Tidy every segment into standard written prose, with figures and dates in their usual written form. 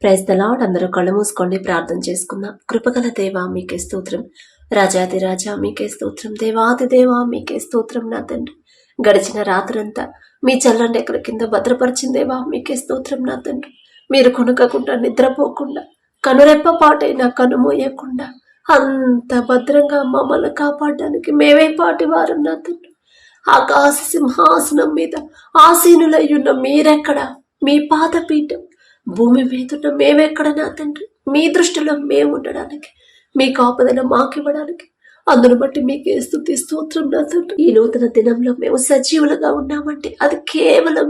Praise the lord. అందరూ కళ్ళు మూసుకోండి, ప్రార్థన చేసుకుందాం. కృపగల దేవా మీకే స్తోత్రం, రాజాది రాజా మీకే స్తోత్రం, దేవాది దేవా మీకే స్తోత్రం. నా తండ్రి, గడిచిన రాత్రంతా మీ చల్లని ఎక్కడ కింద భద్రపరిచిన దేవా మీకే స్తోత్రం. నా తండ్రి, మీరు కొనకకుండా నిద్రపోకుండా కనురెప్ప పాటైనా కనుమోయకుండా అంత భద్రంగా మమ్మల్ని కాపాడడానికి మేమే పాటి వారం. నా తండ్రి, ఆకాశ సింహాసనం మీద ఆసీనులయ్యున్న మీరెక్కడ, మీ పాదపీఠం భూమి మీదున్న మేమెక్కడ. నా తండ్రి, మీ దృష్టిలో మేము ఉండడానికి, మీ కాపుదల మాకివ్వడానికి, అందును బట్టి మీకే స్తుతి స్తోత్రం. నా తండ్రి, ఈ నూతన దినంలో మేము సజీవులుగా ఉన్నామంటే అది కేవలం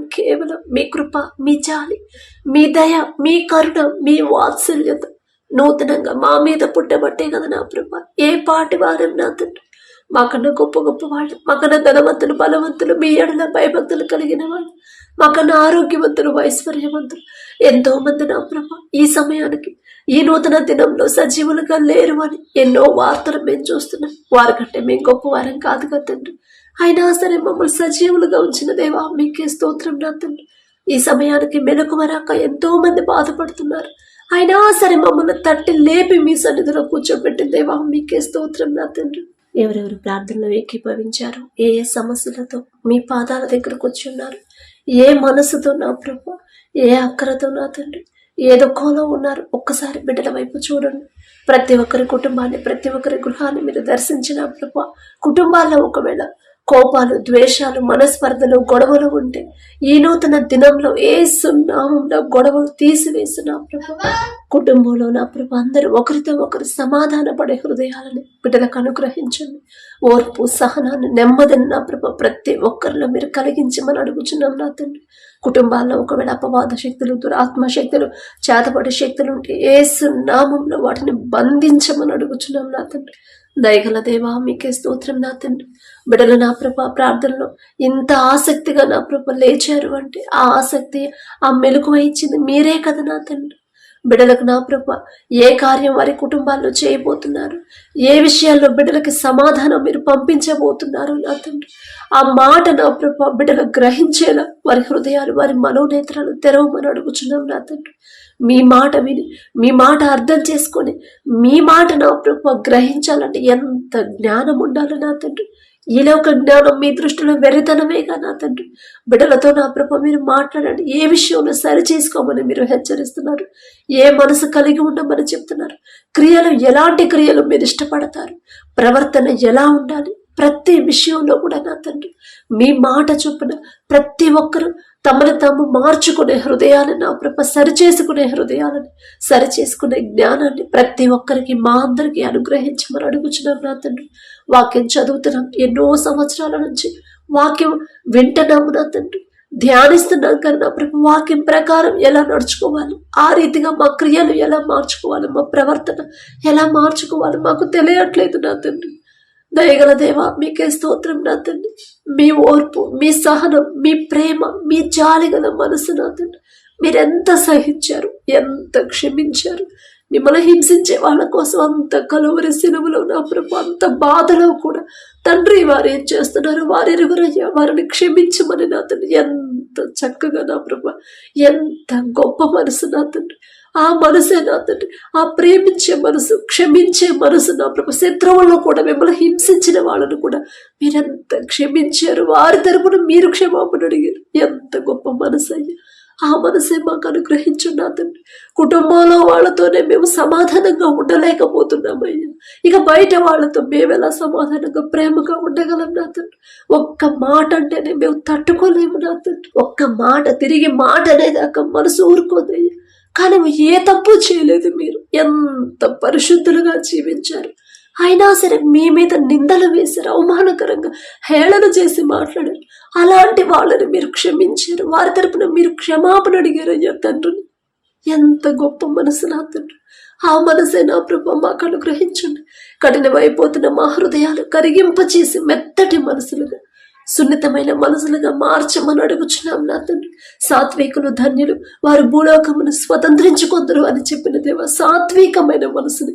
మీ కృప, మీ జాలి, మీ దయ, మీ కరుణ, మీ వాత్సల్యత నూతనంగా మా మీద పుట్టబట్టే కదా నా ప్రభా. ఏ పాటి వారం నా తండ్రి, మాకన్నా గొప్ప గొప్ప వాళ్ళు, మాకన్నా ధనవంతులు, బలవంతులు, మీ ఎడల భయభక్తులు కలిగిన వాళ్ళు, మాకన్నా ఆరోగ్యవంతులు, ఐశ్వర్యవంతులు ఎంతో మంది నా ప్రభా ఈ సమయానికి ఈ నూతన దినంలో సజీవులుగా లేరు అని ఎన్నో వార్తలు మేము చూస్తున్నాం. వారికంటే మేము గొప్ప వారం కాదు కదా తండ్రి, అయినా సరే మమ్మల్ని సజీవులుగా ఉంచిన దేవా మీకే స్తోత్రం. నా తండ్రి, ఈ సమయానికి మెలకువరాక ఎంతో మంది బాధపడుతున్నారు, అయినా సరే మమ్మల్ని తట్టి లేపి మీ సన్నిధిలో కూర్చోబెట్టిన దేవా మీకే స్తోత్రం. నా తండ్రి, ఎవరెవరు ప్రార్థనలో ఏకీభవించారు, ఏ ఏ సమస్యలతో మీ పాదాల దగ్గరకు వచ్చి ఉన్నారు, ఏ మనసుతో నా ప్రభు, ఏ అక్కరతో నా తండ్రి, ఏ దుఃఖంలో ఉన్నారు, ఒక్కసారి బిడ్డల వైపు చూడండి. ప్రతి ఒక్కరి కుటుంబాన్ని, ప్రతి ఒక్కరి గృహాన్ని మీరు దర్శించిన ప్రభు, కుటుంబాల్లో ఒకవేళ కోపాలు, ద్వేషాలు, మనస్పర్ధలు, గొడవలు ఉంటే ఈ నూతన దినంలో యేసు నామములో గొడవలు తీసివేసిన ప్రభు, కుటుంబంలో నా ప్రభు అందరూ ఒకరితో ఒకరు సమాధాన పడే హృదయాలని బిడ్డలకు అనుగ్రహించండి. ఓర్పు, సహనాన్ని, నెమ్మదిని నా ప్రభు ప్రతి ఒక్కరిలో మీరు కలిగించమని అడుగుచున్నాం. నా తండ్రి, కుటుంబాల్లో ఒకవేళ అపవాద శక్తులు, దురాత్మ శక్తులు, చేతపడే శక్తులు ఉంటే యేసు నామంలో వాటిని బంధించమని అడుగుచున్నాం. నా తండ్రి, దయగల దేవా మీకే స్తోత్రం. నా తండ్రి, బిడ్డలు నా ప్రభ ప్రార్థనలో ఇంత ఆసక్తిగా నా ప్రభ లేచారు అంటే ఆ ఆసక్తి, ఆ మెలకువ ఇచ్చింది మీరే కదా నా తండ్రి. బిడ్డలకు నా ప్రభ ఏ కార్యం వారి కుటుంబాల్లో చేయబోతున్నారు, ఏ విషయాల్లో బిడ్డలకి సమాధానం మీరు పంపించబోతున్నారు నా తండ్రి, ఆ మాట నా ప్రభ బిడ్డలు గ్రహించేలా వారి హృదయాలు, వారి మనోనేత్రాలు తెరవమని అడుగుచున్నాం. నా తండ్రి, మీ మాట విని, మీ మాట అర్థం చేసుకొని, మీ మాట నా ప్రభ గ్రహించాలంటే ఎంత జ్ఞానం ఉండాలి నా తండ్రి. ఈలో ఒక జ్ఞానం మీ దృష్టిలో వెర్రితనమేగా నా తండ్రి. బిడ్డలతో నా ప్రభ మీరు మాట్లాడండి, ఏ విషయంలో సరి చేసుకోమని మీరు హెచ్చరిస్తున్నారు, ఏ మనసు కలిగి ఉండమని చెప్తున్నారు, క్రియలు ఎలాంటి క్రియలు మీరు ఇష్టపడతారు, ప్రవర్తన ఎలా ఉండాలి, ప్రతి విషయంలో కూడా నా తండ్రి మీ మాట చొప్పున ప్రతి ఒక్కరూ తమను తాము మార్చుకునే హృదయాలను నా ప్రభ, సరిచేసుకునే హృదయాలను, సరిచేసుకునే జ్ఞానాన్ని ప్రతి ఒక్కరికి, మా అందరికీ అనుగ్రహించమని అడుగుచున్నాం. నా తండ్రి, వాక్యం చదువుతున్నాం, ఎన్నో సంవత్సరాల నుంచి వాక్యం వింటున్నాము నా తండ్రి, ధ్యానిస్తున్నాం కానీ నా ప్రభు వాక్యం ప్రకారం ఎలా నడుచుకోవాలి, ఆ రీతిగా మా క్రియలు ఎలా మార్చుకోవాలి, మా ప్రవర్తన ఎలా మార్చుకోవాలి మాకు తెలియట్లేదు నా తండ్రి. దయగల దేవా మీకే స్తోత్రం. నా తండ్రి, మీ ఓర్పు, మీ సహనం, మీ ప్రేమ, మీ జాలిగల మనసు నా తండ్రి, మీరెంత సహించారు, ఎంత క్షమించారు. మిమ్మల్ని హింసించే వాళ్ళ కోసం అంత కలువరి సిలువలో నా ప్రభు, అంత బాధలో కూడా తండ్రి వారు ఏం చేస్తున్నారు, వారెరుగురయ్యా వారిని క్షమించమని నా తండ్రి ఎంత చక్కగా నా ప్రభు, ఎంత గొప్ప మనసు నా తండ్రి. ఆ మనసే నా తండ్రి, ఆ ప్రేమించే మనసు, క్షమించే మనసు నా ప్రభు. శత్రువులను కూడా, మిమ్మల్ని హింసించిన వాళ్ళను కూడా మీరెంత క్షమించారు, వారి తరపున మీరు క్షమాపణ అడిగారు. ఎంత గొప్ప మనసు అయ్యా, ఆ మనసే మాకు అనుగ్రహించు నా తండ్రి. కుటుంబంలో వాళ్ళతోనే మేము సమాధానంగా ఉండలేకపోతున్నామయ్యా, ఇక బయట వాళ్ళతో మేము ఎలా సమాధానంగా ప్రేమగా ఉండగలం నా తండ్రి. ఒక్క మాట అంటేనే మేము తట్టుకోలేము నా తండ్రి. ఒక్క మాట, తిరిగి మాట అనేదాకా మనసు ఊరుకోదయ్యా. కానీ ఏ తప్పు చేయలేదు, మీరు ఎంత పరిశుద్ధులుగా జీవించారు, అయినా సరే మీ మీద నిందలు వేశారు, అవమానకరంగా హేళన చేసి మాట్లాడారు. అలాంటి వాళ్ళని మీరు క్షమించారు, వారి తరపున మీరు క్షమాపణ అడిగారు అయ్యా తండ్రిని. ఎంత గొప్ప మనసు నా తండ్రి. ఆ మనసే నా ప్రభు మాకు అనుగ్రహించండి. కఠినమైపోతున్న మా హృదయాలు కరిగింపచేసి మెత్తటి మనసులుగా, సున్నితమైన మనసులుగా మార్చమని అడుగుచున్నాం నా తండ్రి. సాత్వికులు ధన్యులు, వారు భూలోకమును స్వతంత్రించుకొందరు అని చెప్పిన దేవ, సాత్వికమైన మనసుని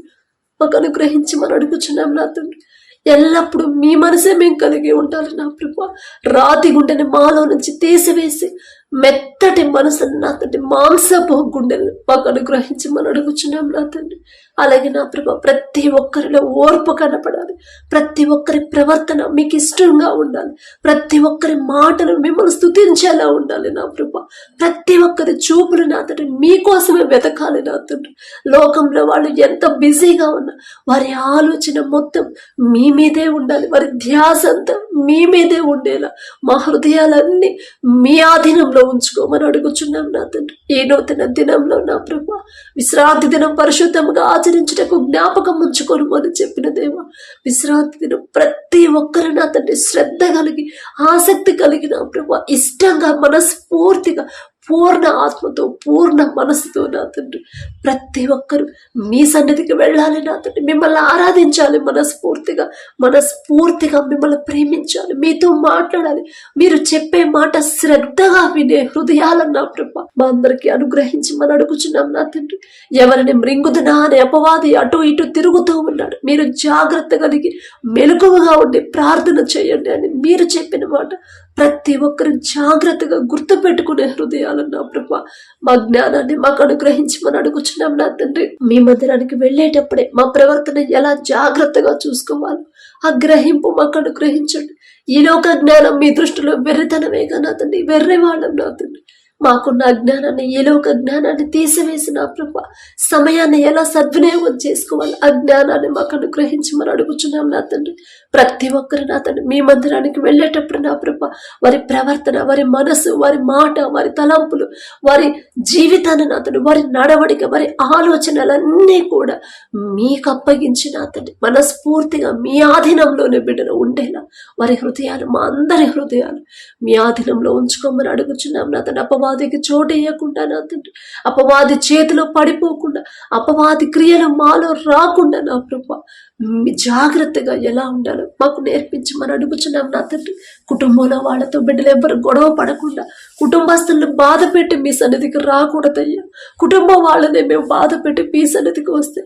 మాకు అనుగ్రహించమని అడుగుచున్నాం నా తండ్రి. ఎల్లప్పుడూ మీ మనసే మేము కలిగి ఉండాలి నా ప్రభు. రాతి గుండెని మాలో నుంచి తీసివేసి మెత్తటి మనసును నా తండ్రి, మాంసపు గుండెలు మాకు అనుగ్రహించి మనం అడుగుచున్నాం నా తండ్రి. అలాగే నా ప్రభా, ప్రతి ఒక్కరిలో ఓర్పు కనపడాలి, ప్రతి ఒక్కరి ప్రవర్తన మీకు ఇష్టంగా ఉండాలి, ప్రతి ఒక్కరి మాటలు మిమ్మల్ని స్తుతించేలా ఉండాలి నా ప్రభా. ప్రతి ఒక్కరి చూపులు నా తండ్రి మీకోసమే వెతకాలి నా తండ్రి. లోకంలో వాళ్ళు ఎంత బిజీగా ఉన్నా వారి ఆలోచన మొత్తం మీ మీదే ఉండాలి, వారి ధ్యాస అంతా మీ మీదే ఉండేలా మా హృదయాలన్నీ మీ ఆధీనంలో ఉంచుకోమని అడుగుచున్నాం నా తండ్రి. ఈ నూతన దినంలో నా ప్రభా, విశ్రాంతి దినం పరిశుద్ధంగా ఆచరించుటకు జ్ఞాపకం ఉంచుకోను అని చెప్పిన దేవా, విశ్రాంతి దినం ప్రతి ఒక్కరు నా తండ్రి శ్రద్ధ కలిగి, ఆసక్తి కలిగి నా ప్రభా, ఇష్టంగా, మనస్ఫూర్తిగా, పూర్ణ ఆత్మతో, పూర్ణ మనసుతో నా తండ్రి ప్రతి ఒక్కరు మీ సన్నిధికి వెళ్ళాలి నా తండ్రి. మిమ్మల్ని ఆరాధించాలి, మనస్ఫూర్తిగా మిమ్మల్ని ప్రేమించాలి, మీతో మాట్లాడాలి, మీరు చెప్పే మాట శ్రద్ధగా వినే హృదయాలను నా ప్రభా మా అందరికి అనుగ్రహించి మనం అడుగుచున్నాం నా తండ్రి. ఎవరిని మృంగుదునా అనే అపవాది అటు ఇటు తిరుగుతూ ఉన్నాడు, మీరు జాగ్రత్త కలిగి మెలకువగా ఉండి ప్రార్థన చేయండి అని మీరు చెప్పిన మాట ప్రతి ఒక్కరు జాగ్రత్తగా గుర్తు పెట్టుకునే హృదయాలు నా ప్రభా మా జ్ఞానాన్ని మాకు అనుగ్రహించి మనం అడుగుచున్నాం నా తండ్రి. మీ మందిరానికి వెళ్ళేటప్పుడే మా ప్రవర్తన ఎలా జాగ్రత్తగా చూసుకోవాలి ఆ గ్రహింపు మాకు అనుగ్రహించండి. ఈ లోక జ్ఞానం మీ దృష్టిలో వెర్రితనమేగా నా తండ్రి, వెర్రివాళ్ళం నా తండ్రి. మాకున్న అజ్ఞానాన్ని, ఏ లోక జ్ఞానాన్ని తీసివేసి నా ప్రభా సమయాన్ని ఎలా సద్వినియోగం చేసుకోవాలి ఆ జ్ఞానాన్ని మాకు అనుగ్రహించి మనం అడుగుచున్నాం నా తండ్రి. ప్రతి ఒక్కరు నా తండ్రి మీ మందిరానికి వెళ్ళేటప్పుడు నా ప్రభా వారి ప్రవర్తన, వారి మనసు, వారి మాట, వారి తలంపులు, వారి జీవితాన్ని నా తండ్రి, వారి నడవడిక, వారి ఆలోచనలన్నీ కూడా మీకు అప్పగించి నా తండ్రి మనస్ఫూర్తిగా మీ ఆధీనంలోనే బిడ్డలు ఉండేలా వారి హృదయాలు, మా అందరి హృదయాలు మీ ఆధీనంలో ఉంచుకోమని అడుగుచున్నాం నా తండ్రి. అపవాదికి చోటు వేయకుండా నా తండ్రి, అపవాది చేతిలో పడిపోకుండా, అపవాది క్రియలు మాలో రాకుండా నా ప్రభా జాగ్రత్తగా ఎలా ఉండాలో మాకు నేర్పించమని అడుగుచున్నాం నా తండ్రి. కుటుంబంలో వాళ్ళతో బిడ్డలు ఎవ్వరు గొడవ పడకుండా, కుటుంబస్తులను బాధ పెట్టి మీ సన్నిధికి రాకూడదయ్యా. కుటుంబం వాళ్ళనే మేము బాధ పెట్టి మీ సన్నిధికి వస్తే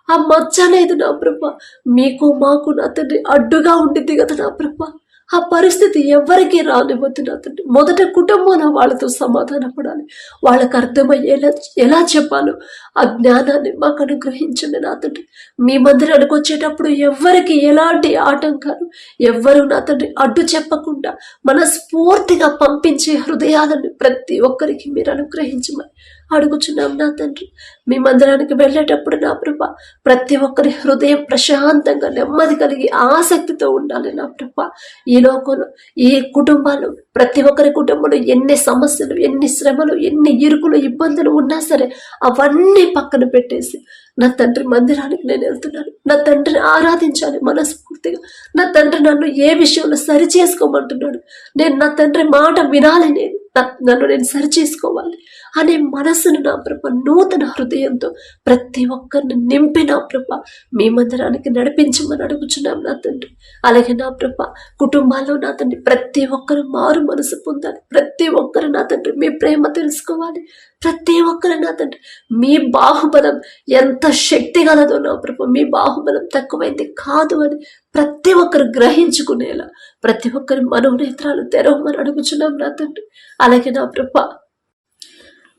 ఆ మచ్చ అనేది నా ప్రభా మీకు మాకు నా తండ్రి అడ్డుగా ఉండిద్ది కదా నా ప్రభా. ఆ పరిస్థితి ఎవరికి రానివ్వద్దు నా తండ్రి. మొదట కుటుంబంలో వాళ్ళతో సమాధాన పడాలి, వాళ్ళకు అర్థమయ్యేలా ఎలా చెప్పాలో ఆ జ్ఞానాన్ని మాకు అనుగ్రహించండి నా తండ్రి. మీ మందిరానికి వచ్చేటప్పుడు ఎవరికి ఎలాంటి ఆటంకాలు, ఎవ్వరు నా తండ్రి అడ్డు చెప్పకుండా మనస్ఫూర్తిగా పంపించే హృదయాలను ప్రతి ఒక్కరికి మీరు అనుగ్రహించమని అడుగుచున్నాం నా తండ్రి. మీ మందిరానికి వెళ్ళేటప్పుడు నా ప్రభా ప్రతి ఒక్కరి హృదయం ప్రశాంతంగా, నెమ్మది కలిగి, ఆసక్తితో ఉండాలి నా ప్రభా. ఈ లోకంలో, ఈ కుటుంబాలు, ప్రతి ఒక్కరి కుటుంబంలో ఎన్ని సమస్యలు, ఎన్ని శ్రమలు, ఎన్ని ఇరుకులు, ఇబ్బందులు ఉన్నా సరే అవన్నీ పక్కన పెట్టేసి నా తండ్రి మందిరానికి నేను వెళ్తున్నాను, నా తండ్రిని ఆరాధించాలి మనస్ఫూర్తిగా, నా తండ్రి నన్ను ఏ విషయంలో సరి చేసుకోమంటున్నాడు, నేను నా తండ్రి మాట వినాలి, నన్ను నేను సరి చేసుకోవాలి అనే మనసును నా ప్రభ నూతన హృదయంతో ప్రతి ఒక్కరిని నింపి నా ప్రభ మీ మందిరానికి నడిపించమని అడుగుచున్నాం నా తండ్రి. అలాగే నా ప్రభ కుటుంబాల్లో నా తండ్రి ప్రతి ఒక్కరు మారు మనసు పొందాలి, ప్రతి ఒక్కరు నా తండ్రి మీ ప్రేమ తెలుసుకోవాలి, ప్రతి ఒక్కరు నా తండ్రి మీ బాహుబలం ఎంత శక్తి గలదో నా ప్రభ, మీ బాహుబలం తక్కువైంది కాదు అని ప్రతి ఒక్కరు గ్రహించుకునేలా ప్రతి ఒక్కరి మనోనేత్రాలు తెరవమని అడుగుచున్నాం నా తండ్రి. అలాగే నా ప్రభ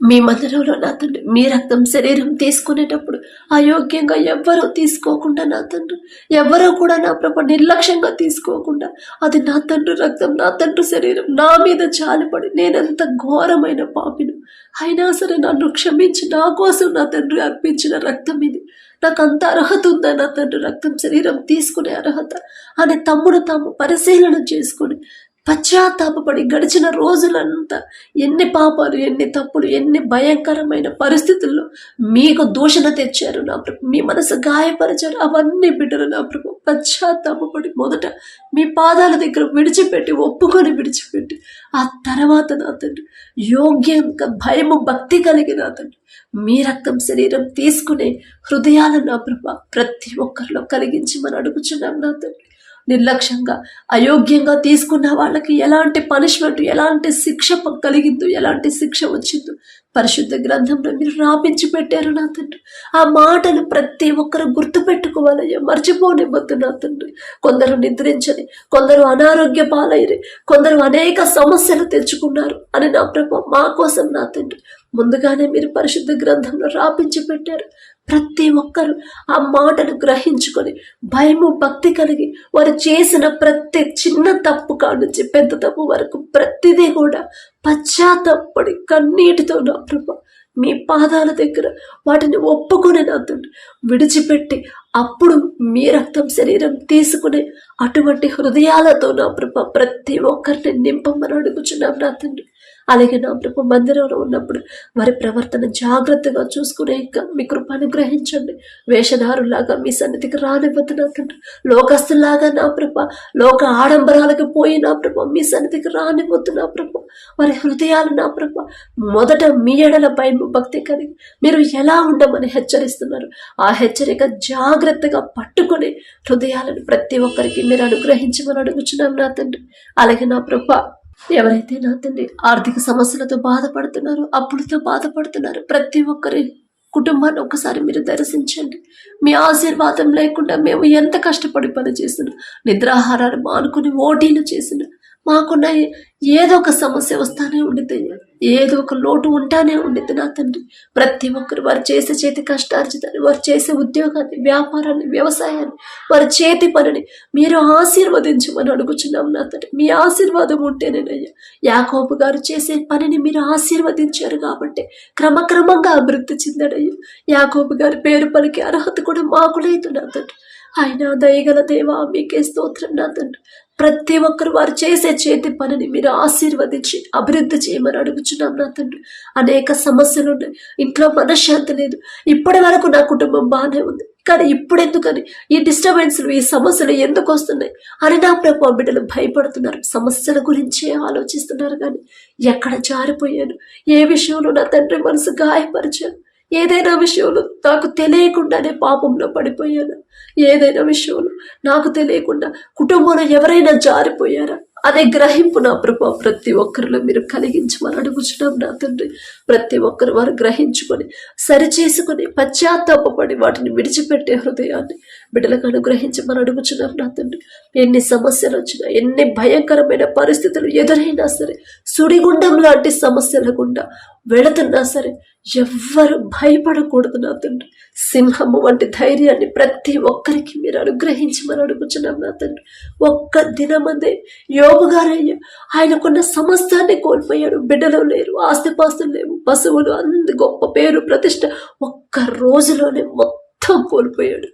మీ మందిరంలో నా తండ్రి మీ రక్తం శరీరం తీసుకునేటప్పుడు అయోగ్యంగా ఎవ్వరూ తీసుకోకుండా నా తండ్రి, ఎవ్వరూ కూడా నా ప్రభ నిర్లక్ష్యంగా తీసుకోకుండా అది నా తండ్రి రక్తం, నా తండ్రి శరీరం నా మీద జాలిపడి నేనెంత ఘోరమైన పాపిను అయినా సరే నన్ను క్షమించి నా కోసం నా తండ్రి అర్పించిన రక్తం ఇది, నాకు అంత అర్హత ఉందా నా తండ్రి రక్తం శరీరం తీసుకునే అర్హత అని తమ్ముడు తాము పరిశీలన చేసుకుని పశ్చాత్తాపడి గడిచిన రోజులంతా ఎన్ని పాపాలు, ఎన్ని తప్పులు, ఎన్ని భయంకరమైన పరిస్థితుల్లో మీకు దూషణ తెచ్చారు నా ప్రభు, మీ మనసు గాయపరిచారు, అవన్నీ బిడ్డలు నా ప్రభు పశ్చాత్తాపడి మొదట మీ పాదాల దగ్గర విడిచిపెట్టి విడిచిపెట్టి ఆ తర్వాత నా తండ్రి యోగ్యంగా భయము భక్తి కలిగి నా తండ్రి మీ రక్తం శరీరం తీసుకునే హృదయాలు నా ప్రభు ప్రతి ఒక్కరిలో కలిగించి మనం అడుగుచున్నాం నా తండ్రి. నిర్లక్ష్యంగా అయోగ్యంగా తీసుకున్న వాళ్ళకి ఎలాంటి పనిష్మెంట్, ఎలాంటి శిక్ష కలిగిందో, ఎలాంటి శిక్ష వచ్చిందో పరిశుద్ధ గ్రంథంలో మీరు రాపించి పెట్టారు నా తండ్రి. ఆ మాటలు ప్రతి ఒక్కరు గుర్తు పెట్టుకోవాలయ్యా, మర్చిపోనివ్వద్దు నా తండ్రి. కొందరు నిద్రించని, కొందరు అనారోగ్య పాలైరి, కొందరు అనేక సమస్యలు తెచ్చుకున్నారు అని నా ప్రభు మా కోసం నా తండ్రి ముందుగానే మీరు పరిశుద్ధ గ్రంథంలో రాపించి పెట్టారు. ప్రతి ఒక్కరు ఆ మాటను గ్రహించుకొని భయము భక్తి కలిగి వారు చేసిన ప్రతి చిన్న తప్పు కానుంచి పెద్ద తప్పు వరకు ప్రతిదీ కూడా పశ్చాత్తాపడి కన్నీటితో నా ప్రభు మీ పాదాల దగ్గర వాటిని ఒప్పుకొని నా తండ్రి విడిచిపెట్టి అప్పుడు మీ రక్తం శరీరం తీసుకునే అటువంటి హృదయాలతో నా ప్రభు ప్రతి ఒక్కరిని నింపమని అడుగుచున్నాం నా తండ్రి. అలాగే నా ప్రభు మందిరంలో ఉన్నప్పుడు వారి ప్రవర్తన జాగ్రత్తగా చూసుకునే మీ కృప అనుగ్రహించండి. వేషధారులాగా మీ సన్నిధికి రానివ్వద్దు నా తండ్రి. లోకస్తులాగా నా ప్రభు లోక ఆడంబరాలకు పోయి నా ప్రభు మీ సన్నిధికి రానివ్వద్దు నా ప్రభు. వారి హృదయాలు నా ప్రభు మొదట మీ ఎడల భయం భక్తి కలిగి మీరు ఎలా ఉండమని హెచ్చరిస్తున్నారు. ఆ హెచ్చరిక జాగ్రత్తగా పట్టుకుని హృదయాలను ప్రతి ఒక్కరికి మీరు అనుగ్రహించమని అడుగుచున్నాం నా తండ్రి. అలాగే నా ప్రభు ఎవరైతే నా తండ్రి ఆర్థిక సమస్యలతో బాధపడుతున్నారో, అప్పులతో బాధపడుతున్నారో ప్రతి ఒక్కరి కుటుంబాన్ని ఒకసారి మీరు దర్శించండి. మీ ఆశీర్వాదం లేకుండా మేము ఎంత కష్టపడి పని చేసినా, నిద్రాహారాలు మానుకుని ఓటీలు చేసినా మాకున్న ఏదో ఒక సమస్య వస్తానే ఉండిద్ది, ఏదో ఒక లోటు ఉంటానే ఉండిద్ది నా తండ్రి. ప్రతి ఒక్కరు వారు చేసే చేతి కష్టార్జితాన్ని, వారు చేసే ఉద్యోగాన్ని, వ్యాపారాన్ని, వ్యవసాయాన్ని, వారి చేతి పనిని మీరు ఆశీర్వదించమని అడుగుచున్నాం నా తండ్రి. మీ ఆశీర్వాదం ఉంటేనేనయ్యా. యాకోబు గారు చేసే పనిని మీరు ఆశీర్వదించారు కాబట్టి క్రమక్రమంగా అభివృద్ధి చెందాడయ్యా. యాకోబు గారి పేరు పలికి అర్హత కూడా మాకు లేదు నా తండ్రి. ఆయన దయగల దేవా మీకే స్తోత్రం నా తండ్రి. ప్రతి ఒక్కరు వారు చేసే చేతి పనిని మీరు ఆశీర్వదించి అభివృద్ధి చేయమని అడుగుచున్నాం నా తండ్రి. అనేక సమస్యలు ఉన్నాయి, ఇంట్లో మనశ్శాంతి లేదు. ఇప్పటి వరకు నా కుటుంబం బాగానే ఉంది, కానీ ఇప్పుడెందుకని ఈ డిస్టర్బెన్స్లు, ఈ సమస్యలు ఎందుకు వస్తున్నాయి అని నా ప్రభు బిడ్డలు భయపడుతున్నారు. సమస్యల గురించే ఆలోచిస్తున్నారు, కానీ ఎక్కడ జారిపోయాను, ఏ విషయంలో నా తండ్రి మనసు గాయపరిచాను, ఏదైనా విషయంలో నాకు తెలియకుండానే పాపంలో పడిపోయాను, ఏదైనా విషయంలో నాకు తెలియకుండా కుటుంబంలో ఎవరైనా జారిపోయారా అనే గ్రహింపు నా ప్రభు ప్రతి ఒక్కరిలో మీరు కలిగించమని అడుగుచున్నాం నా తండ్రి. ప్రతి ఒక్కరు వారు గ్రహించుకొని సరిచేసుకొని పశ్చాత్తాపడి వాటిని విడిచిపెట్టే హృదయాన్ని బిడ్డలకు అనుగ్రహించమని అడుగుచున్నాం నా తండ్రి. ఎన్ని సమస్యలు వచ్చినా, ఎన్ని భయంకరమైన పరిస్థితులు ఎదురైనా సరే, సుడిగుండం లాంటి సమస్యల గుండా వెళుతున్నా సరే ఎవ్వరు భయపడకూడదు నా తండ్రి. సింహము వంటి ధైర్యాన్ని ప్రతి ఒక్కరికి మీరు అనుగ్రహించమని అడుగుచున్నాం నా తండ్రి. ఒక్క దినమందే యోబు గారయ్యా ఆయనకున్న సమస్తాన్ని కోల్పోయాడు. బిడ్డలు లేరు, ఆస్తిపాస్తులు లేవు, పశువులు, అంత గొప్ప పేరు ప్రతిష్ట ఒక్క రోజులోనే మొత్తం కోల్పోయాడు.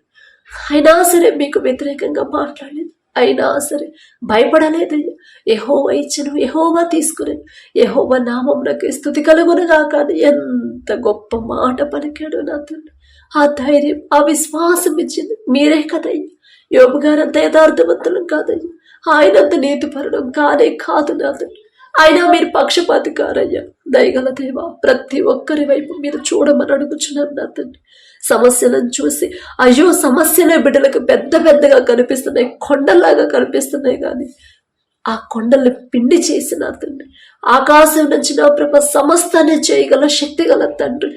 అయినా సరే మీకు వ్యతిరేకంగా మాట్లాడలేదు, అయినా సరే భయపడలేదయ్యా. యెహోవా ఇచ్చెను, యెహోవా తీసుకునేను, యెహోవా నామమునకే స్తుతి కలుగునుగా. కానీ ఎంత గొప్ప మాట పలికాడు నా తండ్రి. ఆ ధైర్యం, ఆ విశ్వాసం ఇచ్చింది మీరే కదయ్యా. యోబు గారంత యథార్థవంతులం కాదయ్యా, ఆయనంత నీతిపరుడం కానే కాదు నా తండ్రి. అయినా మీరు పక్షపాతి కారయ్యా. దయగల దేవా ప్రతి ఒక్కరి వైపు మీరు చూడమని అడుగుచున్నాను నా తండ్రి. సమస్యలను చూసి అయ్యో సమస్యలే బిడ్డలకు పెద్ద పెద్దగా కనిపిస్తున్నాయి, కొండల్లాగా కనిపిస్తున్నాయి, కానీ ఆ కొండల్ని పిండి చేసి నా తండ్రి ఆకాశం నుంచి నా ప్రభ సమస్తాన్ని చేయగల శక్తి గల తండ్రి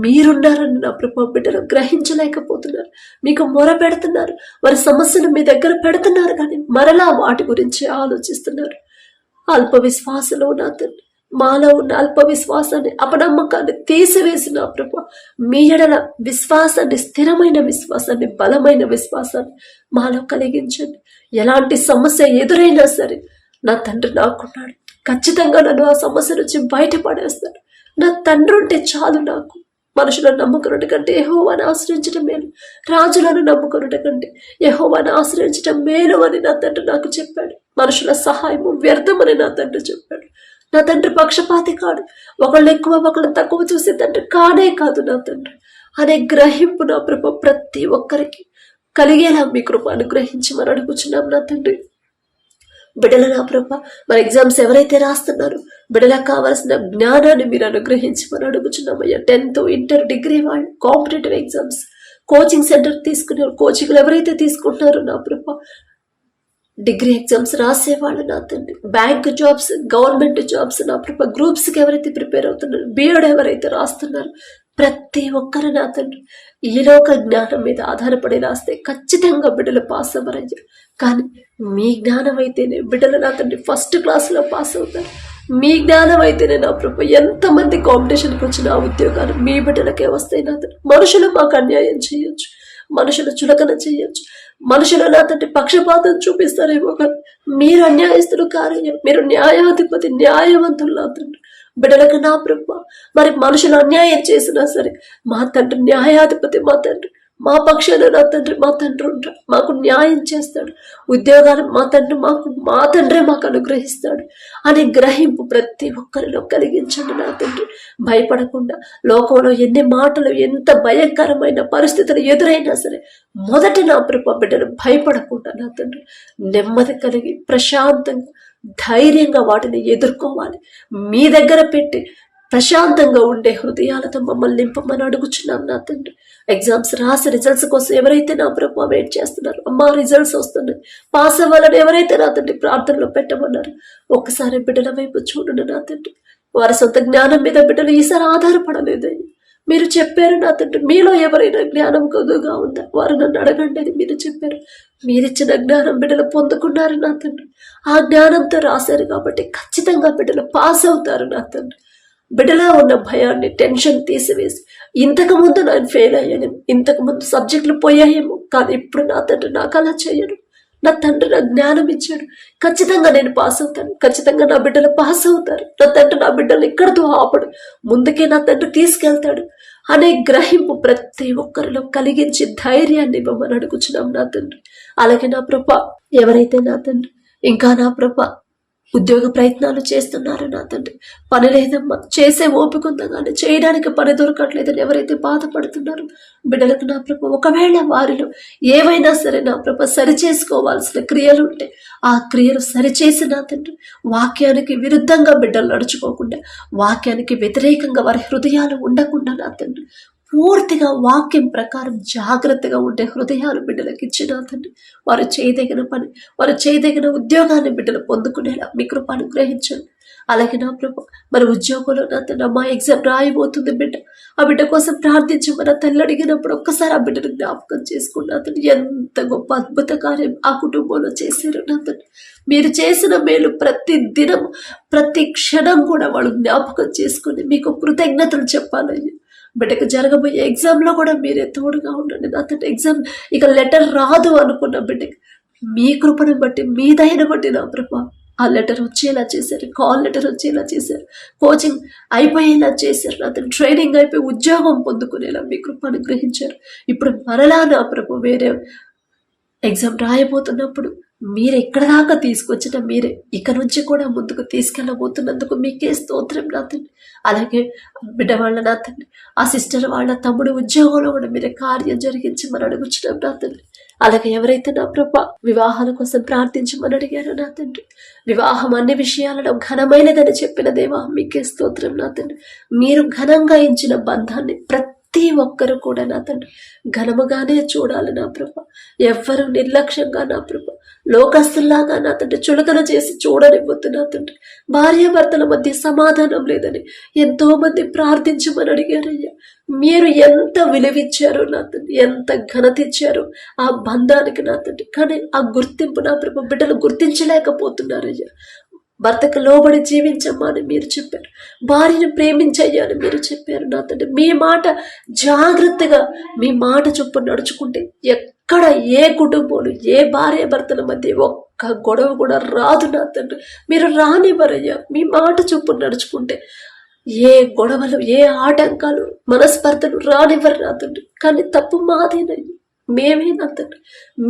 మీరున్నారని నా ప్రభ బిడ్డలు గ్రహించలేకపోతున్నారు. మీకు మొర పెడుతున్నారు, వారి సమస్యను మీ దగ్గర పెడుతున్నారు, కానీ మరలా వాటి గురించి ఆలోచిస్తున్నారు. అల్ప విశ్వాసంలో నా తండ్రి మాలో ఉన్న అల్ప విశ్వాసాన్ని, అపనమ్మకాన్ని తీసివేసిన ప్రభు మీ ఎడల విశ్వాసాన్ని, స్థిరమైన విశ్వాసాన్ని, బలమైన విశ్వాసాన్ని మాలో కలిగించండి. ఎలాంటి సమస్య ఎదురైనా సరే నా తండ్రి నాకున్నాడు, ఖచ్చితంగా నన్ను ఆ సమస్య నుంచి బయటపడేస్తాడు. నా తండ్రి ఉంటే చాలు నాకు. మనుషులను నమ్ముకున్నట్టు కంటే యెహోవాను ఆశ్రయించడం మేలు, రాజులను నమ్ముకున్నట్టు కంటే యెహోవాను ఆశ్రయించడం మేలు అని నా తండ్రి నాకు చెప్పాడు. మనుషుల సహాయము వ్యర్థమని నా తండ్రి చెప్పాడు. నా తండ్రి పక్షపాతి కాడు, ఒకళ్ళు ఎక్కువ ఒకళ్ళు తక్కువ చూసే తండ్రి కానే కాదు నా తండ్రి అనే గ్రహింపు నా ప్రభు ప్రతి ఒక్కరికి కలిగేలా మీ కృప అనుగ్రహించమని అడుగుచున్నాం నా తండ్రి. బిడ్డల నా ప్రభ మన ఎగ్జామ్స్ ఎవరైతే రాస్తున్నారో బిడ్డలకు కావాల్సిన జ్ఞానాన్ని మీరు అనుగ్రహించమని అడుగుచున్నామయ్యా. 10th, ఇంటర్, డిగ్రీ వాళ్ళు కాంపిటేటివ్ ఎగ్జామ్స్ కోచింగ్ సెంటర్ తీసుకునే కోచింగ్లు ఎవరైతే తీసుకుంటున్నారో నా ప్రభ డిగ్రీ ఎగ్జామ్స్ రాసేవాళ్ళు నా తండ్రి, బ్యాంక్ జాబ్స్, గవర్నమెంట్ జాబ్స్ నా ప్రభ, గ్రూప్స్కి ఎవరైతే ప్రిపేర్ అవుతున్నారు, బిఎడ్ ఎవరైతే రాస్తున్నారు, ప్రతి ఒక్కరు నా తండ్రి ఈ లోక జ్ఞానం మీద ఆధారపడి రాస్తే ఖచ్చితంగా బిడ్డలు పాస్ అవ్వరయ్యా. కానీ మీ జ్ఞానం అయితేనే బిడ్డలు నా తండ్రి ఫస్ట్ క్లాస్లో పాస్ అవుతారు. మీ జ్ఞానం అయితేనే నా ప్రభు ఎంతమంది కాంపిటీషన్కి వచ్చిన ఆ ఉద్యోగాలు మీ బిడ్డలకే వస్తాయి నా తండ్రి. మనుషులు మాకు అన్యాయం చేయొచ్చు, మనుషులు చులకన చేయొచ్చు, మనుషులు నా తండ్రి పక్షపాతం చూపిస్తారేమో, కానీ మీరు అన్యాయస్తులు కారయ్యా. మీరు న్యాయాధిపతి, న్యాయవంతులు నా తండ్రి. బిడ్డలకు నా ప్రభు మరి మనుషులు అన్యాయం చేసినా సరే మా తండ్రి న్యాయాధిపతి, మా తండ్రి మా పక్షాన నా తండ్రి, మా తండ్రి ఉంటాడు, మాకు న్యాయం చేస్తాడు. ఉద్యోగాలు మా తండ్రి మాకు అనుగ్రహిస్తాడు అని గ్రహింపు ప్రతి ఒక్కరిలో కలిగించండి నా తండ్రి. భయపడకుండా లోకంలో ఎన్ని మాటలు, ఎంత భయంకరమైన పరిస్థితులు ఎదురైనా సరే మొదట నా ప్రభు బిడ్డలు భయపడకుండా నా తండ్రి నెమ్మది కలిగి ప్రశాంతంగా ధైర్యంగా వాటిని ఎదుర్కోవాలి. మీ దగ్గర పెట్టి ప్రశాంతంగా ఉండే హృదయాలతో మమ్మల్ని నింపమని అడుగుచున్నాం నా తండ్రి. ఎగ్జామ్స్ రాసి రిజల్ట్స్ కోసం ఎవరైతే నా ప్రభు వెయిట్ చేస్తున్నారు, అమ్మా రిజల్ట్స్ వస్తున్నాయి, పాస్ అవ్వాలని ఎవరైతే నా తండ్రి ప్రార్థనలో పెట్టమన్నారు, ఒక్కసారి బిడ్డల వైపు చూడండి నా తండ్రి. వారి సొంత జ్ఞానం మీద బిడ్డలు ఈసారి ఆధారపడలేదని మీరు చెప్పారు నా తండ్రి. మీలో ఎవరైనా జ్ఞానం కొద్దుగా ఉందా వారు నన్ను అడగండి అని మీరు చెప్పారు. మీరిచ్చిన జ్ఞానం బిడ్డలు పొందుకున్నారు నా తండ్రి. ఆ జ్ఞానంతో రాశారు కాబట్టి ఖచ్చితంగా బిడ్డలు పాస్ అవుతారు నా తండ్రి. బిడ్డలా ఉన్న భయాన్ని, టెన్షన్ తీసివేసి, ఇంతకు ముందు నేను ఫెయిల్ అయ్యాను, ఇంతకు ముందు సబ్జెక్టులు పోయాయేమో, కానీ ఇప్పుడు నా తండ్రి నాకు అలా చేయడు. నా తండ్రి నా జ్ఞానం ఇచ్చాడు, ఖచ్చితంగా నేను పాస్ అవుతాను, ఖచ్చితంగా నా బిడ్డలు పాస్ అవుతారు. నా తండ్రి నా బిడ్డలు ఇక్కడితో ఆపడు, ముందుకే నా తండ్రి తీసుకెళ్తాడు అనే గ్రహింపు ప్రతి ఒక్కరిలో కలిగించి ధైర్యాన్ని ఇవ్వమని అడుగుచున్నాం నా తండ్రి. అలాగే నా ప్రభ ఎవరైతే నా తండ్రి ఇంకా నా ప్రభ ఉద్యోగ ప్రయత్నాలు చేస్తున్నారు నా తండ్రి, పని లేదమ్మా, చేసే ఓపిక ఉందా కానీ చేయడానికి పని దొరకట్లేదని ఎవరైతే బాధపడుతున్నారో బిడ్డలకు నా ప్రభ ఒకవేళ వారిలో ఏవైనా సరే నా ప్రభ సరిచేసుకోవాల్సిన క్రియలు ఉంటే ఆ క్రియలు సరిచేసి నా తండ్రి వాక్యానికి విరుద్ధంగా బిడ్డలు నడుచుకోకుండా, వాక్యానికి వ్యతిరేకంగా వారి హృదయాలు ఉండకుండా నా తండ్రి పూర్తిగా వాక్యం ప్రకారం జాగ్రత్తగా ఉండే హృదయాలు బిడ్డలకు ఇచ్చిన తండ్రి వారు చేయదగిన పని, వారు చేయదగిన ఉద్యోగాన్ని బిడ్డలు పొందుకునేలా మీ కృప అనుగ్రహించండి. అలాగే నా ప్రభు మరి ఉద్యోగంలో నా తండ్రి మా ఎగ్జామ్ రాయబోతుంది బిడ్డ, ఆ బిడ్డ కోసం ప్రార్థించమని తల్లి అడిగినప్పుడు ఒక్కసారి ఆ బిడ్డను జ్ఞాపకం చేసుకున్న తండ్రి ఎంత గొప్ప అద్భుత కార్యం ఆ కుటుంబంలో చేశారు నా తండ్రి. మీరు చేసిన మేలు ప్రతి దినం, ప్రతి క్షణం కూడా వాళ్ళు జ్ఞాపకం చేసుకుని మీకు కృతజ్ఞతలు చెప్పాలయ్యా. బిడ్డకు జరగబోయే ఎగ్జామ్లో కూడా మీరే తోడుగా ఉండండి నా తండ్రి. ఎగ్జామ్ ఇక లెటర్ రాదు అనుకున్న బిడ్డకి మీ కృపను బట్టి, మీ దయను బట్టి నా ప్రభా ఆ లెటర్ వచ్చేలా చేశారు, కాల్ లెటర్ వచ్చేలా చేశారు, కోచింగ్ అయిపోయేలా చేశారు నా తండ్రి, ట్రైనింగ్ అయిపోయి ఉద్యోగం పొందుకునేలా మీ కృప అనుగ్రహించారు. ఇప్పుడు మరలా నా ప్రభు వేరే ఎగ్జామ్ రాయబోతున్నప్పుడు మీరు ఎక్కడ దాకా తీసుకొచ్చిన మీరే ఇక నుంచి కూడా ముందుకు తీసుకెళ్ళబోతున్నందుకు మీకే స్తోత్రం నా తండ్రి. అలాగే బిడ్డ వాళ్ళ నా తండ్రి ఆ సిస్టర్ వాళ్ళ తమ్ముడు ఉద్యోగంలో కూడా మీరే కార్యం జరిగించమని అడుగుచున్నాం నా తండ్రి. అలాగే ఎవరైతే నా ప్రభ వివాహాల కోసం ప్రార్థించమని అడిగారో నా తండ్రి, వివాహం అన్ని విషయాలలో ఘనమైనదని చెప్పిన దేవా మీకే స్తోత్రం నా తండ్రి. మీరు ఘనంగా ఇచ్చిన బంధాన్ని ప్రతి ఒక్కరు కూడా నా తండ్రి ఘనముగానే చూడాలి నా ప్రభ. ఎవ్వరు నిర్లక్ష్యంగా నా ప్రభ లోకస్తుల్లాగా నా తండ్రి చులకన చేసి చూడనివ్వద్దు నా తండ్రి. భార్యాభర్తల మధ్య సమాధానం లేదని ఎంతో మంది ప్రార్థించమని అడిగారయ్యా. మీరు ఎంత విలువిచ్చారో నా తండ్రి, ఎంత ఘనత ఇచ్చారో ఆ బంధానికి నా తండ్రి, కానీ ఆ గుర్తింపు నా ప్రభు బిడ్డలు గుర్తించలేకపోతున్నారయ్యా. భర్తకు లోబడి జీవించమ్మా అని మీరు చెప్పారు, భార్యను ప్రేమించయ్యా అని మీరు చెప్పారు నా తండ్రి. మీ మాట జాగ్రత్తగా మీ మాట చొప్పున నడుచుకుంటే ఎక్కడ ఏ కుటుంబంలో ఏ భార్య భర్తల మధ్య ఒక్క గొడవ కూడా రాదు నా తండ్రి. మీరు రానివ్వరయ్యా. మీ మాట చొప్పున నడుచుకుంటే ఏ గొడవలు, ఏ ఆటంకాలు, మనస్పర్ధలు రానివ్వరు నా తండ్రి. కానీ తప్పు మాదేనయ్యా, మేమే నా తండ్రి.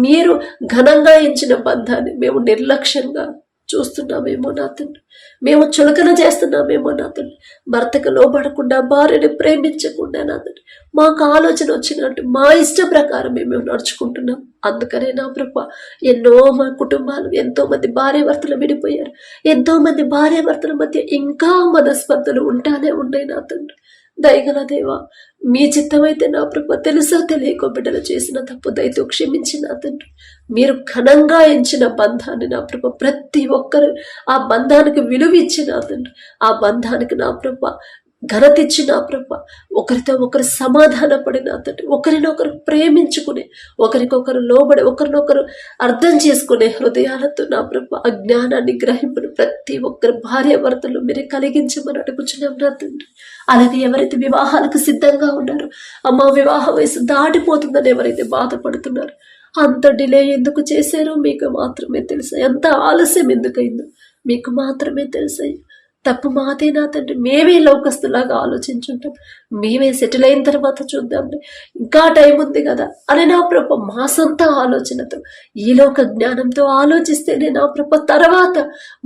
మీరు ఘనంగా ఎంచిన బంధాన్ని మేము నిర్లక్ష్యంగా చూస్తున్నామేమో నా తండ్రి, మేము చులకన చేస్తున్నామేమో నా తండ్రి. భర్తకు లోబడకుండా, భార్యని ప్రేమించకుండా నా తండ్రి మాకు ఆలోచన వచ్చినట్టు మా ఇష్ట ప్రకారం మేము నడుచుకుంటున్నాం. అందుకనే నా ప్రభ ఎన్నో మా కుటుంబాలు, ఎంతో మంది భార్యాభర్తలు విడిపోయారు, ఎంతో మంది భార్యాభర్తల మధ్య ఇంకా మనస్పర్ధలు ఉంటానే ఉన్నాయి నా తండ్రి. దయగల దేవా, మీ చిత్తమైతే నా ప్రభ తెలుసో తెలియకో బిడ్డలు చేసిన తప్పు దయతో క్షమించి నా తండ్రి, మీరు ఘనంగా ఎంచిన బంధాన్ని నా ప్రభ ప్రతి ఒక్కరు ఆ బంధానికి విలువ ఇచ్చి నా తండ్రి, ఆ బంధానికి నా ప్రభ ఘనతిచ్చి నా ప్రభ ఒకరితో ఒకరు సమాధాన పడి నా తండ్రి, ఒకరినొకరు ప్రేమించుకుని, ఒకరికొకరు లోబడి, ఒకరినొకరు అర్థం చేసుకునే హృదయాలతో నా ప్రభ అజ్ఞానాన్ని గ్రహింపుని ప్రతి ఒక్కరు భార్యాభర్తలు మీరే కలిగించమని అడుగుచున్నాం నా తండ్రి. అలాగే ఎవరైతే వివాహాలకు సిద్ధంగా ఉన్నారో, అమ్మ వివాహ వయసు దాటిపోతుందని ఎవరైతే బాధపడుతున్నారో, అంత డిలే ఎందుకు చేశారో మీకు మాత్రమే తెలుసు. ఎంత ఆలస్యం ఎందుకైందో మీకు మాత్రమే తెలుసు. తప్పు మాదే నా తండ్రి, మేమే లోకస్తులాగా ఆలోచించుంటాం, మేమే సెటిల్ అయిన తర్వాత చూద్దాంలే, ఇంకా టైం ఉంది కదా అని నా ప్రభ మా సొంత ఆలోచనతో, ఈ లోక జ్ఞానంతో ఆలోచిస్తేనే నా ప్రభ తర్వాత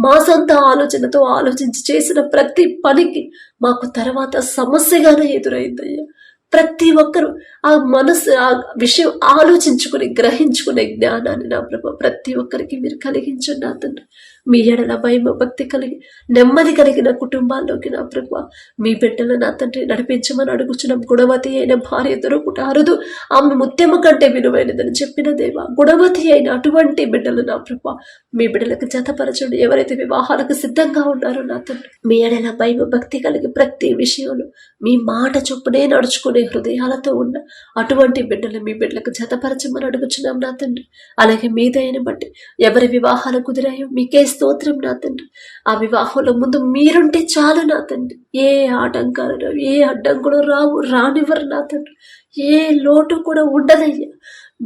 మా సొంత ఆలోచనతో ఆలోచించి చేసిన ప్రతి పనికి మాకు తర్వాత సమస్యగానే ఎదురైందయ్యా. ప్రతి ఒక్కరు ఆ మనసు ఆ విషయం ఆలోచించుకుని గ్రహించుకునే జ్ఞానాన్ని నా ప్రభ ప్రతి ఒక్కరికి మీరు కలిగించండి నా తండ్రి. మీ ఎడల భయం భక్తి కలిగి నెమ్మది కలిగిన కుటుంబాల్లోకి నా ప్రభ మీ బిడ్డలు నా తండ్రి నడిపించమని అడుగుచున్నాం. గుణవతి అయిన భార్య దొరుకుట అరుదు, ఆమె ముత్యము కంటే విలువైనదని చెప్పిన దేవా, గుణవతి అయిన అటువంటి బిడ్డలు నా ప్రభ మీ బిడ్డలకు జతపరచండి. ఎవరైతే వివాహాలకు సిద్ధంగా ఉన్నారో నా తండ్రి, మీ ఎడల భయం భక్తి కలిగి ప్రతి విషయంలో మీ మాట చొప్పునే నడుచుకునే హృదయాలతో ఉన్న అటువంటి బిడ్డలు మీ బిడ్డలకు జతపరచమని అడుగుచున్నాం నా తండ్రి. అలాగే మీ దయని బట్టి ఎవరి వివాహాలు కుదిరాయో మీకే స్తోత్రం నా తండ్రి. ఆ వివాహంలో ముందు మీరుంటే చాలు నా తండ్రి. ఏ ఆటంకాలు రావు, ఏ అడ్డంకులు రానివ్వరు నా తండ్రి. ఏ లోటు కూడా ఉండదయ్యా.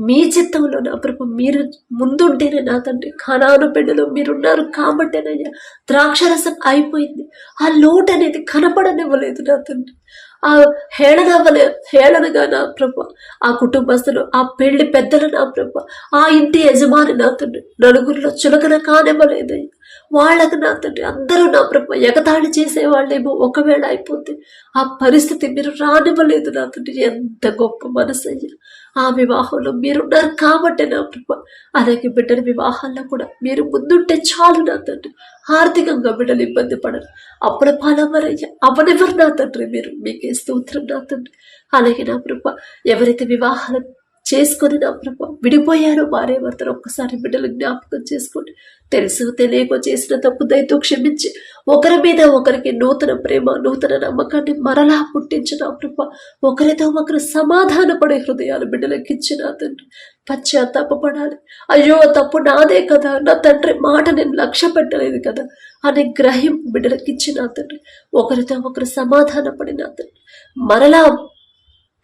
మీ చిత్తంలో నా ప్రభు మీరు ముందుంటేనే నా తండ్రి, ఖనాను బిడ్డలో మీరున్నారు కాబట్టేనయ్యా ద్రాక్షరసం అయిపోయింది. ఆ లోటు అనేది కనపడనివ్వలేదు నా తండ్రి. ఆ హేళనగా నా ప్రభ ఆ కుటుంబస్తులు, ఆ పెళ్లి పెద్దలు నా ప్రభ, ఆ ఇంటి యజమాని నా తండ్రి నలుగురిలో చులకన కానివ్వలేదయ్యా. వాళ్ళకు నా తండ్రి అందరూ నా ప్రభ ఎగతాళి చేసేవాళ్ళేమో ఒకవేళ అయిపోతే ఆ పరిస్థితి మీరు రానివ్వలేదు నా తండ్రి. ఎంత గొప్ప మనసయ్యా. ఆ వివాహంలో మీరున్నారు కాబట్టి నా ప్రభ, అలాగే బిడ్డల వివాహాల్లో కూడా మీరు ముందుంటే చాలు నా తండ్రి. ఆర్థికంగా బిడ్డలు ఇబ్బంది పడరు, అప్పుల పాలవ్వరయ్యా, అవనెవరు నా తండ్రి. మీరు మీకే స్తోత్రం నా తండ్రి. అలాగే నా ప్రభ ఎవరైతే వివాహాలు చేసుకొని నా ప్రభ విడిపోయారో భార్యాభర్తలు, ఒక్కసారి బిడ్డలు జ్ఞాపకం చేసుకోండి. తెలుసు తెలియకో చేసిన తప్పు దయతో క్షమించి ఒకరి మీద ఒకరికి నూతన ప్రేమ, నూతన నమ్మకాన్ని మరలా పుట్టించిన ప్రభ ఒకరితో ఒకరు సమాధాన పడే హృదయాలు బిడ్డలకి ఇచ్చిన తండ్రి. పశ్చాత్తాపడాలి. అయ్యో తప్పు నాదే కదా, నా తండ్రి మాట నేను లక్ష్య పెట్టలేదు కదా అనే గ్రహం బిడ్డలకి ఇచ్చిన తండ్రి. ఒకరితో ఒకరు సమాధాన పడిన తండ్రి మరలా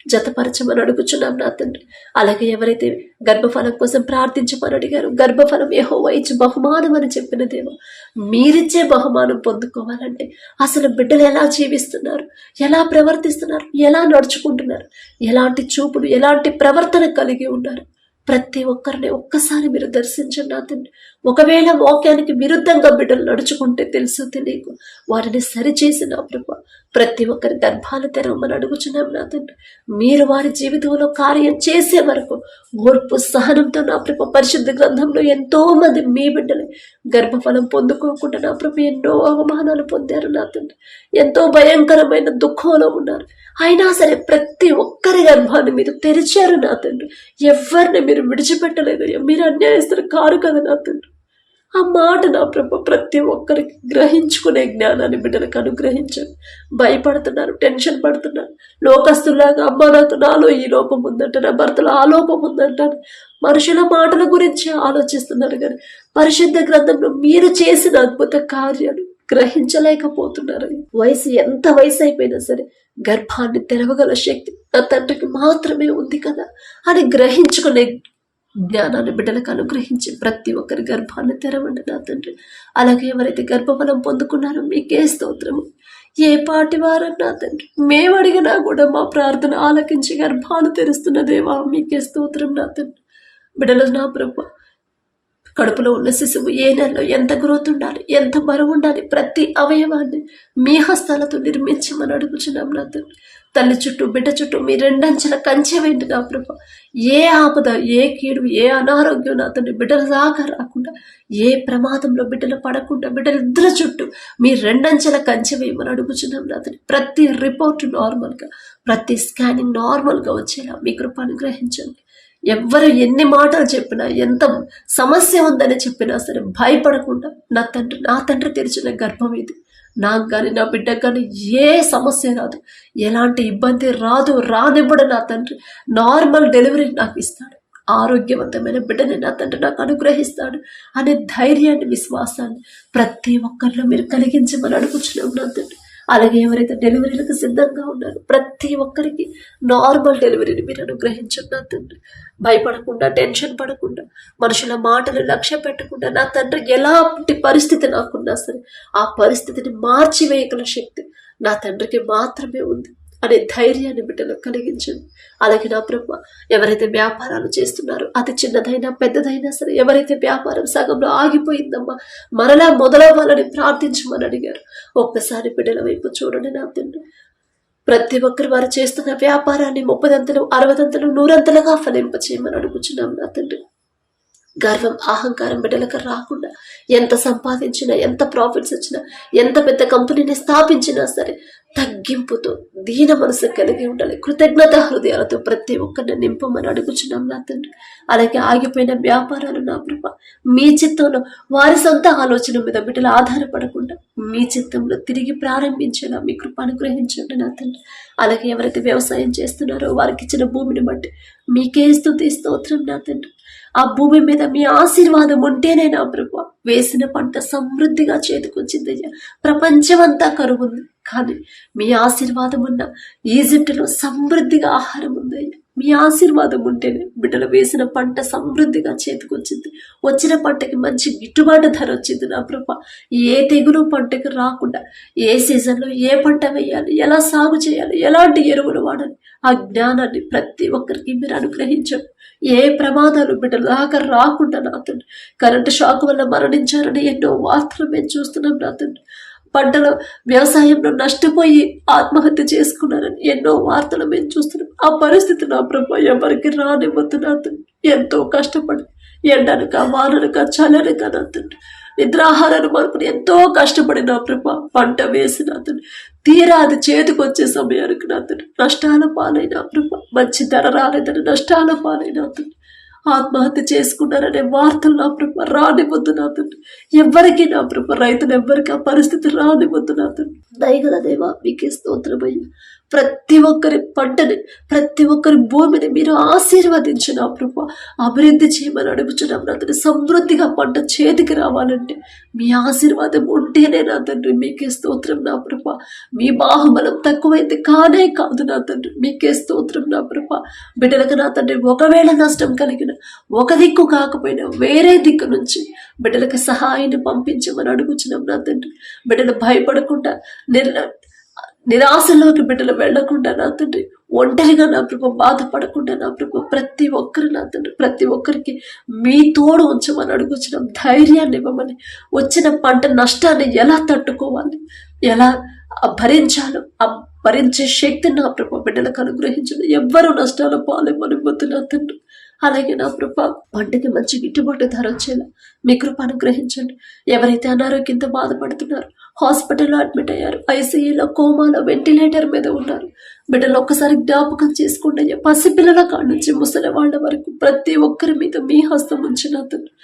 జతపరచమని అడుగుచున్నాం నా తండ్రి. అలాగే ఎవరైతే గర్భఫలం కోసం ప్రార్థించమని అడిగారు, గర్భఫలం యెహోవా ఇచ్చి బహుమానం అని చెప్పిన దేవా, మీరిచ్చే బహుమానం పొందుకోవాలంటే అసలు బిడ్డలు ఎలా జీవిస్తున్నారు, ఎలా ప్రవర్తిస్తున్నారు, ఎలా నడుచుకుంటున్నారు, ఎలాంటి చూపుడు, ఎలాంటి ప్రవర్తన కలిగి ఉన్నారు, ప్రతి ఒక్కరిని ఒక్కసారి మీరు దర్శించండి నా తండ్రి. ఒకవేళ వాక్యానికి విరుద్ధంగా బిడ్డలు నడుచుకుంటే తెలుసు తెలియకు వారిని సరిచేసి నా ప్రభ ప్రతి ఒక్కరి గర్భాలు తెరవమని అడుగుచున్నాం నా తండ్రి. మీరు వారి జీవితంలో కార్యం చేసే వరకు ఓర్పు సహనంతో నా ప్రభ పరిశుద్ధ గ్రంథంలో ఎంతో మంది మీ బిడ్డలు గర్భఫలం పొందుకోకుండా నా ప్రభ ఎన్నో అవమానాలు పొందారు నా తండ్రి. ఎంతో భయంకరమైన దుఃఖంలో ఉన్నారు. అయినా సరే ప్రతి ఒక్కరి గర్భాన్ని మీరు తెరిచారు నా తండ్రి. ఎవరిని మీరు విడిచిపెట్టలేదు. మీరు అన్యాయస్తులు కారు కదా నా తండ్రి. ఆ మాట నా ప్రభ ప్రతి ఒక్కరికి గ్రహించుకునే జ్ఞానాన్ని బిడ్డలకు అనుగ్రహించారు. భయపడుతున్నారు, టెన్షన్ పడుతున్నారు. లోకస్తులాగా అమ్మ నాలో ఈ లోపం ఉందంట, నా భర్తలో ఆ లోపం ఉందంటారు. మనుషుల మాటల గురించి ఆలోచిస్తున్నారు కానీ పరిశుద్ధ గ్రంథంలో మీరు చేసిన అద్భుత కార్యాలు గ్రహించలేకపోతున్నారు. ఎంత వయసు అయిపోయినా సరే గర్భాన్ని తెరవగల శక్తి నా తండ్రికి మాత్రమే ఉంది కదా అని గ్రహించుకునే జ్ఞానాన్ని బిడ్డలకు అనుగ్రహించి ప్రతి ఒక్కరి గర్భాన్ని తెరవండి నా తండ్రి. అలాగే ఎవరైతే గర్భఫలం పొందుకున్నారో మీకే స్తోత్రము. ఏ పాటి వారన్నా తండ్రి మేము అడిగినా కూడా మా ప్రార్థన ఆలకించి గర్భాలు తెరుస్తున్న దేవా మీకే స్తోత్రం నా తండ్రి. బిడ్డలు నా ప్రభ కడుపులో ఉన్న శిశువు ఏ నెలలో ఎంత గ్రోత్ ఉండాలి, ఎంత బరువు ఉండాలి, ప్రతి అవయవాన్ని మీ హస్తాలతో నిర్మించమని అడుగుచున్నాం నా తండ్రి. తల్లి చుట్టూ బిడ్డ చుట్టూ మీ రెండంచెల కంచె వేయండి నా ప్రభా. ఏ ఆపద, ఏ కీడు, ఏ అనారోగ్యం నా తండ్రి బిడ్డల దాకా రాకుండా, ఏ ప్రమాదంలో బిడ్డలు పడకుండా బిడ్డలిద్దరి చుట్టూ మీ రెండంచెల కంచె వేయమని అడుగుచున్నాం నా తండ్రి. ప్రతి రిపోర్ట్ నార్మల్గా, ప్రతి స్కానింగ్ నార్మల్గా వచ్చేలా మీ కృప అనుగ్రహించండి. ఎవ్వరు ఎన్ని మాటలు చెప్పినా, ఎంత సమస్య ఉందని చెప్పినా సరే భయపడకుండా నా తండ్రి తెరిచిన గర్భం ఇది. నాకు కానీ నా బిడ్డకు కానీ ఏ సమస్య రాదు, ఎలాంటి ఇబ్బంది రాదు, రానివ్వడు నా తండ్రి. నార్మల్ డెలివరీ నాకు ఇస్తాడు, ఆరోగ్యవంతమైన బిడ్డని నా తండ్రి నాకు అనుగ్రహిస్తాడు అనే ధైర్యాన్ని, విశ్వాసాన్ని ప్రతి ఒక్కరిలో మీరు కలిగించమని అడుగుచున్నాం నా తండ్రి. అలాగే ఎవరైతే డెలివరీలకు సిద్ధంగా ఉన్నారో ప్రతి ఒక్కరికి నార్మల్ డెలివరీని మీరు అనుగ్రహించండి నా తండ్రి. భయపడకుండా, టెన్షన్ పడకుండా, మనుషుల మాటలు లక్ష్య పెట్టకుండా నా తండ్రి ఎలాంటి పరిస్థితి నాకున్నా సరే ఆ పరిస్థితిని మార్చివేయగల శక్తి నా తండ్రికి మాత్రమే ఉంది అనే ధైర్యాన్ని బిడ్డలకు కలిగించండి. అలాగే నా ప్రభు, ఎవరైతే వ్యాపారాలు చేస్తున్నారో అది చిన్నదైనా పెద్దదైనా సరే, ఎవరైతే వ్యాపారం సగంలో ఆగిపోయిందమ్మా మరలా మొదలవ్వాలని ప్రార్థించమని అడిగారు, ఒక్కసారి బిడ్డల వైపు చూడండి నా తండ్రి. ప్రతి ఒక్కరు వారు చేస్తున్న వ్యాపారాన్ని 30 అంతలు, 60 అంతలు, 100 అంతలుగా ఫలింపచేయమని అడుగుచున్నాం నా తండ్రి. గర్వం, అహంకారం బిడ్డలకు రాకుండా, ఎంత సంపాదించినా, ఎంత ప్రాఫిట్స్ వచ్చినా, ఎంత పెద్ద కంపెనీని స్థాపించినా సరే తగ్గింపుతో, దీన మనసు కలిగి ఉండాలి. కృతజ్ఞత హృదయాలతో ప్రతి ఒక్కరిని నింపమని అడుగుచున్నాం నా తండ్రి. అలాగే ఆగిపోయిన వ్యాపారాలు నా ప్రభ మీ చిత్తంలో, వారి సొంత ఆలోచన మీద బిడ్డలు ఆధారపడకుండా మీ చిత్తంలో తిరిగి ప్రారంభించేలా మీ కృప అనుగ్రహించండి నా తండ్రి. అలాగే ఎవరైతే వ్యవసాయం చేస్తున్నారో వారికి ఇచ్చిన భూమిని బట్టి మీకే స్తుతి స్తోత్రం నా తండ్రి. ఆ భూమి మీద మీ ఆశీర్వాదం ఉంటేనే నా ప్రభు వేసిన పంట సమృద్ధిగా చేతికొచ్చిందయ్యా. ప్రపంచమంతా కరువుంది, కానీ మీ ఆశీర్వాదం ఉన్న ఈజిప్టులో సమృద్ధిగా ఆహారం ఉందయ్యా. మీ ఆశీర్వాదం ఉంటేనే బిడ్డలు వేసిన పంట సమృద్ధిగా చేతికొచ్చింది. వచ్చిన పంటకి మంచి గిట్టుబాటు ధర వచ్చింది నా ప్రభ. ఏ తెగులు పంటకి రాకుండా, ఏ సీజన్లో ఏ పంట వేయాలి, ఎలా సాగు చేయాలి, ఎలాంటి ఎరువులు వాడాలి, ఆ జ్ఞానాన్ని ప్రతి ఒక్కరికి మీరు అనుగ్రహించండి. ఏ ప్రమాదాలు బిడ్డలు దాకా రాకుండా నా తండ్రి. కరెంటు షాక్ వల్ల మరణించారని ఎన్నో వార్తలు మేము చూస్తున్నాం నా తండ్రి. పంటలో, వ్యవసాయంలో నష్టపోయి ఆత్మహత్య చేసుకున్నారని ఎన్నో వార్తలు మేము చూస్తున్నాం. ఆ పరిస్థితి నా ప్రభు ఎవరికి రానివ్వద్దు నా తండ్రి. ఎంతో కష్టపడి ఎండనక, వాననక, చలనక నా తండ్రి, నిద్రాహారాన్ని మార్పుని ఎంతో కష్టపడి నా ప్రభు పంట వేసి నా తండ్రి, తీరా అది చేతికొచ్చే సమయానికి నా తండ్రి నష్టాల పాలైన ప్రభు, మంచి ధర రాలేదని నష్టాల పాలైన తండ్రి, ఆత్మహత్య చేసుకున్నారనే వార్తలు నా ప్రభు రానివద్దు నా తండ్రి. ఎవరికి నా ప్రభు, రైతులు ఎవ్వరికి ఆ పరిస్థితి రానివద్దు నా తండ్రి. దయగల దేవా మీకే స్తోత్రమయ్యా. ప్రతి ఒక్కరి పంటని, ప్రతి ఒక్కరి భూమిని మీరు ఆశీర్వదించి నా ప్రభు అభివృద్ధి చేయమని అడుగుచున్నాం నా తండ్రి. సమృద్ధిగా పంట చేతికి రావాలంటే మీ ఆశీర్వాదం ఉంటేనే నా తండ్రి. మీకే స్తోత్రం నా ప్రభు. మీ బాహుబలం తక్కువైతే కానే కాదు నా తండ్రి. మీకే స్తోత్రం నా ప్రభు. బిడ్డలకు నా తండ్రి ఒకవేళ నష్టం కలిగిన, ఒక దిక్కు కాకపోయినా వేరే దిక్కు నుంచి బిడ్డలకు సహాయాన్ని పంపించమని అడుగుచున్నాం నా తండ్రి. బిడ్డలు భయపడకుండా, నిరాశలోకి బిడ్డలు వెళ్లకుండా నా తండ్రి, ఒంటరిగా నా ప్రభు బాధపడకుండా నా ప్రభు ప్రతి ఒక్కరు నా తండ్రి, ప్రతి ఒక్కరికి మీ తోడు ఉంచమని అడుగుచున్నాం. ధైర్యాన్ని ఇవ్వమని, వచ్చిన పంట నష్టాన్ని ఎలా తట్టుకోవాలి, ఎలా భరించాలో ఆ భరించే శక్తి నా ప్రభు బిడ్డలకు అనుగ్రహించండి. ఎవ్వరూ నష్టాల పాలెమ్మని వద్దు నా తండ్రి. అలాగే నా ప్రభా పంటకి మంచి గిట్టుబాటు ధర వచ్చేలా మీ కృప అనుగ్రహించండి. ఎవరైతే అనారోగ్యంతో బాధపడుతున్నారో, హాస్పిటల్లో అడ్మిట్ అయ్యారు, ఐసీయూలో, కోమాలో, వెంటిలేటర్ మీద ఉన్నారు, బిడ్డలు ఒక్కసారి జ్ఞాపకం చేసుకోండి అయ్యా. పసిపిల్లల కాడ నుంచి ముసలి వాళ్ళ వరకు ప్రతి ఒక్కరి మీద మీ హస్తం ఉంచిన తండ్రి.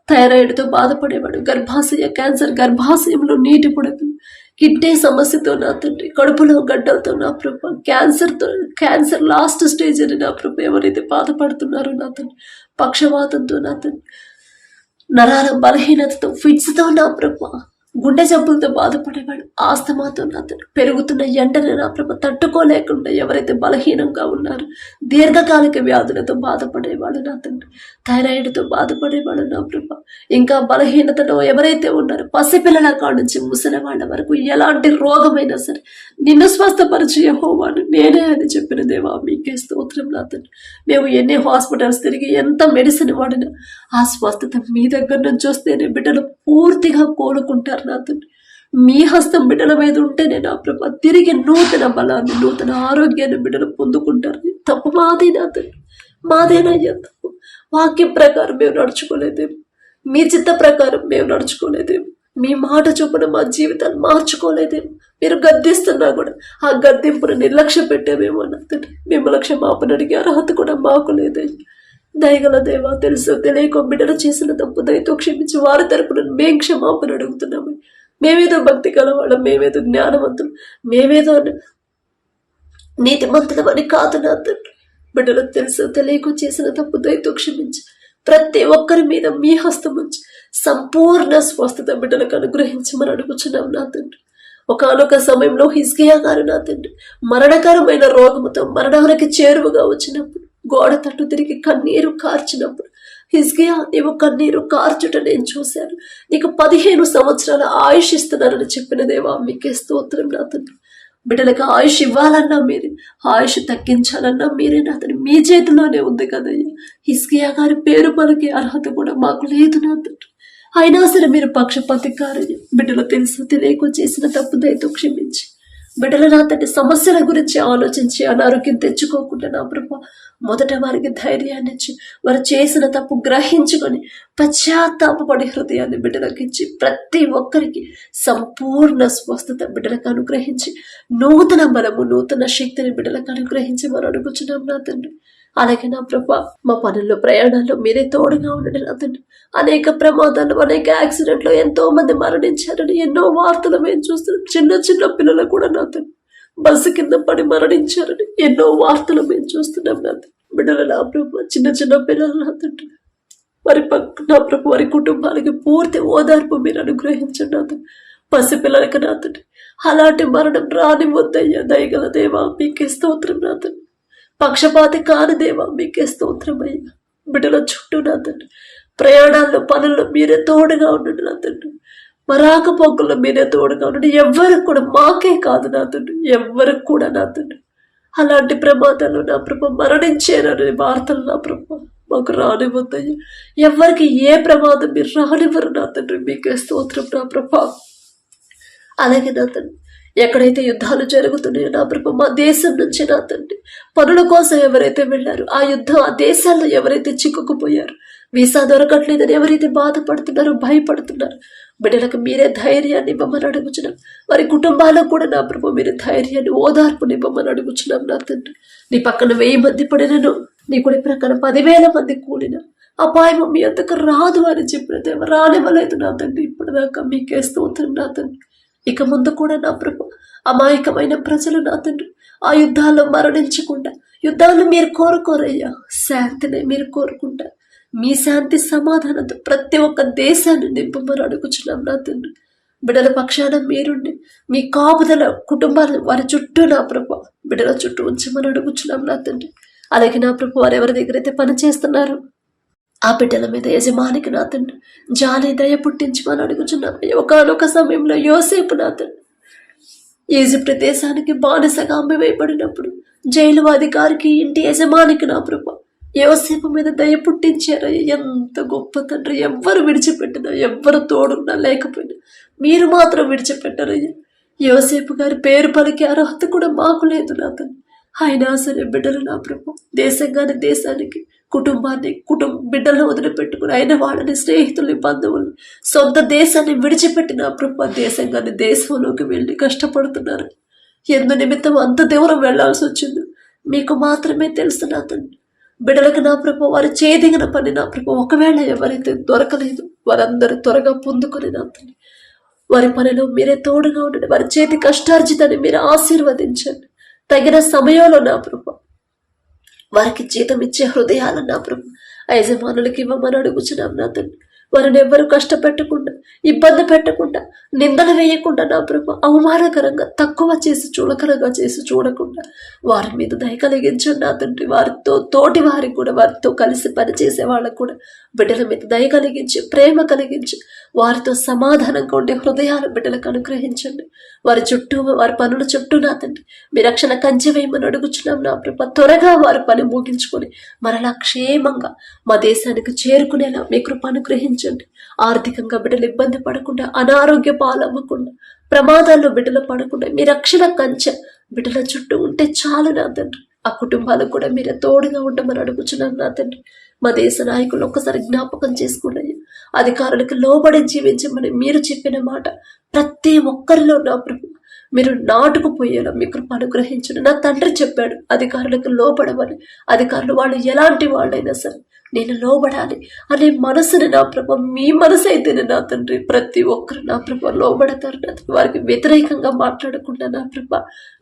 థైరాయిడ్తో బాధపడేవాడు, గర్భాశయ క్యాన్సర్, గర్భాశయంలో నీటి పొడకు, కిడ్నీ సమస్యతో నా తండ్రి, కడుపులో గడ్డలతో నా ప్రభు, క్యాన్సర్ లాస్ట్ స్టేజ్ అని నా ప్రభు ఎవరైతే బాధపడుతున్నారో నా తండ్రి, పక్షవాతంతో నా తండ్రి, నరాల బలహీనతతో, ఫిట్స్తో నా ప్రభు గుండె జబ్బులతో బాధపడేవాడు, ఆస్తమాతో నా తండ్రి పెరుగుతున్న ఎండని నా ప్రభ తట్టుకోలేకుండా ఎవరైతే బలహీనంగా ఉన్నారో, దీర్ఘకాలిక వ్యాధులతో బాధపడేవాడు నా తండ్రి, థైరాయిడ్తో బాధపడేవాడు నా ప్రభ, ఇంకా బలహీనతలో ఎవరైతే ఉన్నారో పసిపిల్లల కాడ నుంచి ముసలి వాళ్ళ వరకు ఎలాంటి రోగమైనా సరే నిన్ను స్వస్థపరిచి యెహోవాను నేనే అని చెప్పిన దేవా మీకే స్తోత్రం నా తండ్రి. మేము ఎన్ని హాస్పిటల్స్ తిరిగి ఎంత మెడిసిన్ వాడినా ఆ స్వస్థత మీ దగ్గర నుంచి వస్తేనే బిడ్డలు పూర్తిగా కోలుకుంటారు నా తండ్రి. మీ హస్తం బిడ్డల మీద ఉంటేనే నా ప్రభ తిరిగి నూతన బలాన్ని, నూతన ఆరోగ్యాన్ని బిడ్డలు పొందుకుంటారు. తప్పు మాదే నా తండ్రి, మాదేనయ్యా తప్పు. వాక్యం ప్రకారం మేము నడుచుకోలేదేమో, మీ చిత్త ప్రకారం మేము నడుచుకోలేదేమో, మీ మాట చొప్పున మా జీవితాన్ని మార్చుకోలేదేమో, మీరు గద్దిస్తున్నా కూడా ఆ గద్దింపును నిర్లక్ష్య పెట్టామేమో నా తండ్రి. మిమ్మల్ని క్షమాపణ అడిగే అర్హత కూడా మాకు లేదయ్యా. దయగల దేవా, తెలుసు తెలియక బిడ్డలు చేసిన తప్పు దయతో క్షమించి వారి తరపున మేం క్షమాపణ అడుగుతున్నాము. మేమేదో భక్తి కలవాళ్ళం, మేమేదో జ్ఞానవంతులు, మేమేదో నీతిమంతులం అని కాదు నా తండ్రి. బిడ్డలు తెలుసు తెలియక చేసిన తప్పు దయతో క్షమించి ప్రతి ఒక్కరి మీద మీ హస్తం ఉంచి సంపూర్ణ స్వస్థత బిడ్డలకు అనుగ్రహించమని అడుగుచున్నాం నా తండ్రి. ఒకనొక సమయంలో హిజ్కియా గారు నా తండ్రి మరణకరమైన రోగముతో మరణానికి చేరువగా వచ్చినప్పుడు, గోడ తట్టు తిరిగి కన్నీరు కార్చినప్పుడు, హిజ్కియా నీవు కన్నీరు కార్చుట నేను చూశాను, నీకు 15 సంవత్సరాల ఆయుష్ ఇస్తున్నానని చెప్పిన దేవా మీకే స్తోత్రం నా తండ్రి. బిడ్డలకు ఆయుష్ ఇవ్వాలన్నా మీరే, ఆయుష్ తగ్గించాలన్నా మీరే నా తండ్రి. మీ చేతిలోనే ఉంది కదయ్యా. హిజ్కియా గారి పేరు పలికే అర్హత కూడా మాకు లేదు నా తండ్రి. అయినా సరే మీరు పక్షపాతి కారని బిడ్డలు తెలుసు తెలియక చేసిన తప్పు దయతో క్షమించి బిడ్డల నా తండ్రి సమస్యల గురించి ఆలోచించి అనారోగ్యం తెచ్చుకోకుండా నా ప్రభ మొదట వారికి ధైర్యాన్ని ఇచ్చి వారు చేసిన తప్పు గ్రహించుకొని పశ్చాత్తాపడి హృదయాన్ని బిడ్డలకు ఇచ్చి ప్రతి ఒక్కరికి సంపూర్ణ స్వస్థత బిడ్డలకు అనుగ్రహించి నూతన బలము, నూతన శక్తిని బిడ్డలకు అనుగ్రహించి మనం అడుగుచున్నాం నా తండ్రి. అలాగే నా ప్రభ మా పనుల్లో, ప్రయాణాల్లో మీరే తోడుగా ఉండండి నా తండ్రి. అనేక ప్రమాదాలు, అనేక యాక్సిడెంట్లో ఎంతో మంది మరణించారని ఎన్నో వార్తలు మేము చూస్తున్నాం. చిన్న చిన్న పిల్లలు కూడా నా తండ్రి బస్సు కింద పడి మరణించారని ఎన్నో వార్తలు మేము చూస్తున్నాం నా తండ్రి. బిడ్డలు నా ప్రభ, చిన్న చిన్న పిల్లలు నా తండ్రి, వారి నా ప్రభ వారి కుటుంబాలకి పూర్తి ఓదార్పు మీరు అనుగ్రహించండి నా తండ్రి. పసిపిల్లలకి నా తండ్రి అలాంటి మరణం రానివద్దయ్యా. దయగల దేవా మీకే స్తోత్రం నా తండ్రి. పక్షపాతి కాని దేవా మీకే స్తోత్రమయ్యా. బిడ్డల చుట్టూ నా తండ్రి ప్రయాణాల్లో, పనుల్లో మీరే తోడుగా ఉండండి నా తండ్రి. మరాక పొక్కుల్లో మీరే తోడుగా ఉండండి. ఎవ్వరికి కూడా, మాకే కాదు నా తండ్రి, ఎవ్వరికి కూడా నా తండ్రి అలాంటి ప్రమాదాలు నా ప్రభ మరణించారని వార్తలు నా ప్రభ మాకు రానివ్వద్దయ్యా. ఎవరికి ఏ ప్రమాదం మీరు రానివ్వరు నా తండ్రి. మీకే స్తోత్రం నా ప్రభ. అలాగే నా తండ్రి ఎక్కడైతే యుద్ధాలు జరుగుతున్నాయో నా ప్రభ మా దేశం నుంచి నా తండ్రి పనుల కోసం ఎవరైతే వెళ్ళారో, ఆ యుద్ధం ఆ దేశాల్లో ఎవరైతే చిక్కుకుపోయారు, వీసా దొరకట్లేదని ఎవరైతే బాధపడుతున్నారో, భయపడుతున్నారు, బిడ్డలకు మీరే ధైర్యాన్ని ఇవ్వమని అడుగుచున్నాం. వారి కుటుంబాలకు కూడా నా ప్రభు మీరు ధైర్యాన్ని, ఓదార్పుని ఇవ్వమని అడుగుచున్నాం నా తండ్రి. నీ పక్కన 1000 మంది పడినను, నీ కుడి ప్రక్కన 10,000 మంది కూడిన అపాయం మీ అంతకు రాదు అని చెప్పిన దేవ రానివ్వలేదు నా తండ్రి. ఇప్పుడు దాకా మీకే స్తోత్రం నా తండ్రి. ఇక ముందు కూడా నా ప్రభు అమాయకమైన ప్రజలు నా తండ్రి ఆ యుద్ధాల్లో మరణించకుండా, యుద్ధాలను మీరు కోరుకోరయ్యా, శాంతిని మీరు కోరుకుంటారు. మీ శాంతి సమాధానంతో ప్రతి ఒక్క దేశాన్ని నింపమని అడుగుచున్నాం నా తండ్రి. బిడ్డల పక్షాన మీరుండి మీ కాపుదల కుటుంబాలు వారి చుట్టూ నా ప్రభు బిడ్డల చుట్టూ ఉంచమని అడుగుచున్నాం నా తండ్రి. అలాగే నా ప్రభు వారు ఎవరి దగ్గర అయితే పని చేస్తున్నారు ఆ బిడ్డల మీద యజమానికి నా తండ్రి జాలి, దయ పుట్టించమని అడుగుచున్నాం. ఒకనొక సమయంలో యోసేపు నా తండ్రి ఈజిప్ట్ దేశానికి బానిసగా అమ్మివేయబడినప్పుడు జైలు అధికారికి, ఇంటి యజమానికి నా ప్రభు యోసేపు మీద దయ పుట్టించారు. ఎంత గొప్ప తండ్రి. ఎవ్వరు విడిచిపెట్టినా, ఎవ్వరు తోడున్నా లేకపోయినా మీరు మాత్రం విడిచిపెట్టరయ్యా. యోసేపు గారి పేరు పలికే అర్హత కూడా మాకు లేదు నా తండ్రి. అయినా సరే బిడ్డలు నా ప్రభు దేశంగాని దేశానికి, కుటుంబాన్ని, బిడ్డలను వదిలిపెట్టుకుని అయిన వాళ్ళని, స్నేహితుల్ని, బంధువుల్ని, సొంత దేశాన్ని విడిచిపెట్టిన ప్రభు దేశంగాని దేశంలోకి వెళ్ళి కష్టపడుతున్నారు. ఎందు నిమిత్తం అంత దూరం వెళ్లాల్సి వచ్చింది మీకు మాత్రమే తెలుసు నా తండ్రి. బిడ్డలకు నా ప్రభు వారు చేదిగిన పని నా ప్రభు ఒకవేళ ఎవరైతే దొరకలేదు వారందరూ త్వరగా పొందుకొని నా తండ్రి వారి పనిలో మీరే తోడుగా ఉండండి. వారి చేతి కష్టార్జితాన్ని మీరు ఆశీర్వదించండి. తగిన సమయంలో నా ప్రభు వారికి జీతం ఇచ్చే హృదయాలు నా ప్రభు యజమానులకి ఇవ్వమని అడుగుచున్నాం నా తండ్రి. వారిని ఎవ్వరు కష్టపెట్టకుండా, ఇబ్బంది పెట్టకుండా, నిందలు వేయకుండా నా ప్రభు, అవమానకరంగా తక్కువ చేసి చులకనగా చేసి చూడకుండా వారి మీద దయ కలిగించండి నా తండ్రి. వారితో తోటి వారికి కూడా, వారితో కలిసి పనిచేసే వాళ్ళకు కూడా బిడ్డల మీద దయ కలిగించి, ప్రేమ కలిగించి, వారితో సమాధానంగా ఉండే హృదయాలు బిడ్డలకు అనుగ్రహించండి. వారి చుట్టూ, వారి పనుల చుట్టూ నా తండ్రి మీ రక్షణ కంచె వేయమని అడుగుచున్నాం నా ప్రభు. త్వరగా వారి పని ముగించుకొని మరలా క్షేమంగా మా దేశానికి చేరుకునేలా మీ కృప అనుగ్రహించండి. ఆర్థికంగా బిడ్డలు ఇబ్బంది పడకుండా, అనారోగ్య పాలవ్వకుండా, ప్రమాదాల్లో బిడ్డలు పడకుండా మీ రక్షణ కంచె బిడ్డల చుట్టూ ఉంటే చాలు నా తండ్రి. ఆ కుటుంబాలకు కూడా మీరే తోడుగా ఉండమని అడుగుచున్నాం నా తండ్రి. మా దేశ నాయకులు ఒక్కసారి జ్ఞాపకం చేసుకున్నాయి. అధికారులకు లోబడి జీవించమని మీరు చెప్పిన మాట ప్రతి ఒక్కరిలో నా ప్రభు మీరు నాటుకుపోయేలా మీ కృప అనుగ్రహించండి. నా తండ్రి చెప్పాడు అధికారులకు లోబడమని. అధికారులు వాళ్ళు ఎలాంటి వాళ్ళైనా సరే నేను లోబడాలి అనే మనసుని నా ప్రభ, మీ మనసు అయితేనే నా తండ్రి ప్రతి ఒక్కరు నా ప్రభ లోబడతారు. నా తండ్రి వారికి వ్యతిరేకంగా మాట్లాడకుండా నా ప్రభ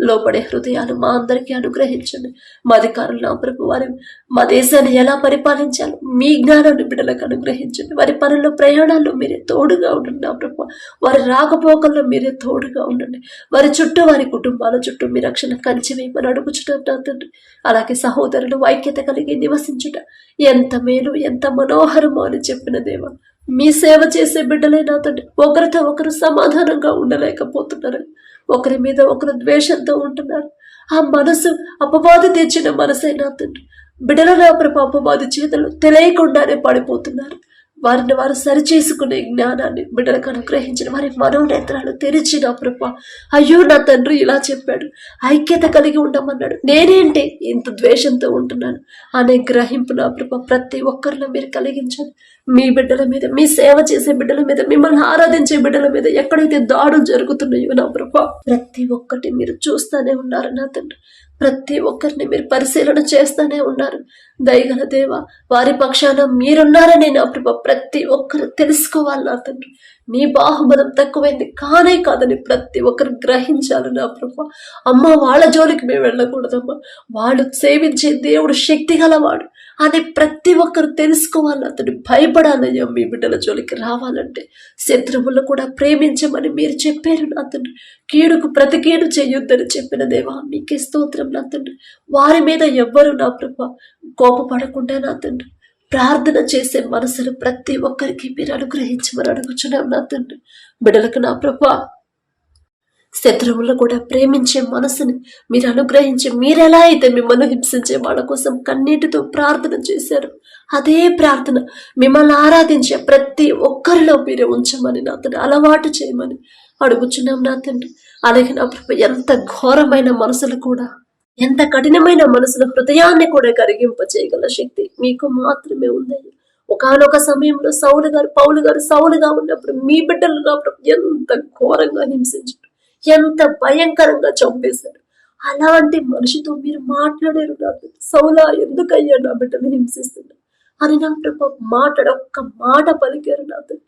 లోబడే హృదయాలు మా అందరికీ అనుగ్రహించండి. మా అధికారులు నా ప్రభ వారి మా దేశాన్ని ఎలా పరిపాలించాలో మీ జ్ఞానాన్ని బిడ్డలకు అనుగ్రహించండి. వారి పనుల్లో, ప్రయాణాల్లో మీరే తోడుగా ఉండండి నా ప్రభ. వారి రాకపోకల్లో మీరే తోడుగా ఉండండి. వారి చుట్టూ, వారి కుటుంబాల చుట్టూ మీ రక్షణ కంచె వేయమని అడుగుచున్నాం నా తండ్రి. అలాగే సహోదరులు ఐక్యత కలిగి నివసించుట ఎంత మేలు, ఎంత మనోహరమో అని చెప్పిన దేవా, మీ సేవ చేసే బిడ్డలే నా తండ్రి ఒకరితో ఒకరు సమాధానంగా ఉండలేకపోతున్నారు. ఒకరి మీద ఒకరు ద్వేషంతో ఉంటున్నారు. ఆ మనసు అపవాది తెచ్చిన మనసే నా తండ్రి బిడ్డల నా ప్రభు అపవాది చేతులు తెలియకుండానే పడిపోతున్నారు. వారిని వారు సరిచేసుకునే జ్ఞానాన్ని బిడ్డలకు అనుగ్రహించిన, వారి మనోనేత్రాలు తెరిచిన ప్రభ. అయ్యో నా తండ్రి ఇలా చెప్పాడు, ఐక్యత కలిగి ఉండమన్నాడు, నేనేంటి ఇంత ద్వేషంతో ఉంటున్నాను అనే గ్రహింపు నా ప్రభ ప్రతి ఒక్కరిలో మీరు కలిగించండి. మీ బిడ్డల మీద, మీ సేవ చేసే బిడ్డల మీద, మిమ్మల్ని ఆరాధించే బిడ్డల మీద ఎక్కడైతే దాడులు జరుగుతున్నాయో నా ప్రభ ప్రతి ఒక్కటి మీరు చూస్తూనే ఉన్నారు నా తండ్రి. ప్రతి ఒక్కరిని మీరు పరిశీలన చేస్తూనే ఉన్నారు. దయగల దేవ, వారి పక్షాన మీరున్నారని నా ప్రభ ప్రతి ఒక్కరు తెలుసుకోవాలి నా తండ్రి. మీ బాహుబలం తక్కువైంది కానే కాదని ప్రతి ఒక్కరు గ్రహించాలి నా ప్రభ. అమ్మ వాళ్ళ జోలికి మేము వెళ్ళకూడదమ్మా, వాళ్ళు సేవించే దేవుడు శక్తి గలవాడు అని ప్రతి ఒక్కరు తెలుసుకోవాలి. అతను భయపడాలయ్యా మీ బిడ్డల జోలికి రావాలంటే. శత్రువులు కూడా ప్రేమించమని మీరు చెప్పారు నా తండ్రి. కీడుకు ప్రతి కీడు చేయొద్దని చెప్పిన దేవా మీకే స్తోత్రం నా తండ్రి. వారి మీద ఎవ్వరు నా ప్రభ కోపపడకుండా నా తండ్రి ప్రార్థన చేసే మనసును ప్రతి ఒక్కరికి మీరు అనుగ్రహించమని అడుగుచున్నాం నా తండ్రి. బిడ్డలకు నా ప్రభ శత్రువులు కూడా ప్రేమించే మనసుని మీరు అనుగ్రహించి, మీరెలా అయితే మిమ్మల్ని హింసించే వాళ్ళ కోసం కన్నీటితో ప్రార్థన చేశారు, అదే ప్రార్థన మిమ్మల్ని ఆరాధించే ప్రతి ఒక్కరిలో మీరే ఉంచమని నా తండ్రి అలవాటు చేయమని అడుగుచున్నాం నా తండ్రి. అలాగే నా ప్రభు ఎంత ఘోరమైన మనసులు కూడా, ఎంత కఠినమైన మనసుల హృదయాన్ని కూడా కరిగింప చేయగల శక్తి మీకు మాత్రమే ఉందయ్యా. ఒకానొక సమయంలో పౌలు గారు సౌలుగా ఉన్నప్పుడు మీ బిడ్డలు నా ప్రభు ఎంత ఘోరంగా హింసించారు, ఎంత భయంకరంగా చంపేశారు. అలాంటి మనిషితో మీరు మాట్లాడారు నాకు, సౌలా ఎందుకయ్యా నా బిడ్డను హింసిస్తున్నారు అని నా ప్రభు ఒక్క మాట పలికారు నా తండ్రి.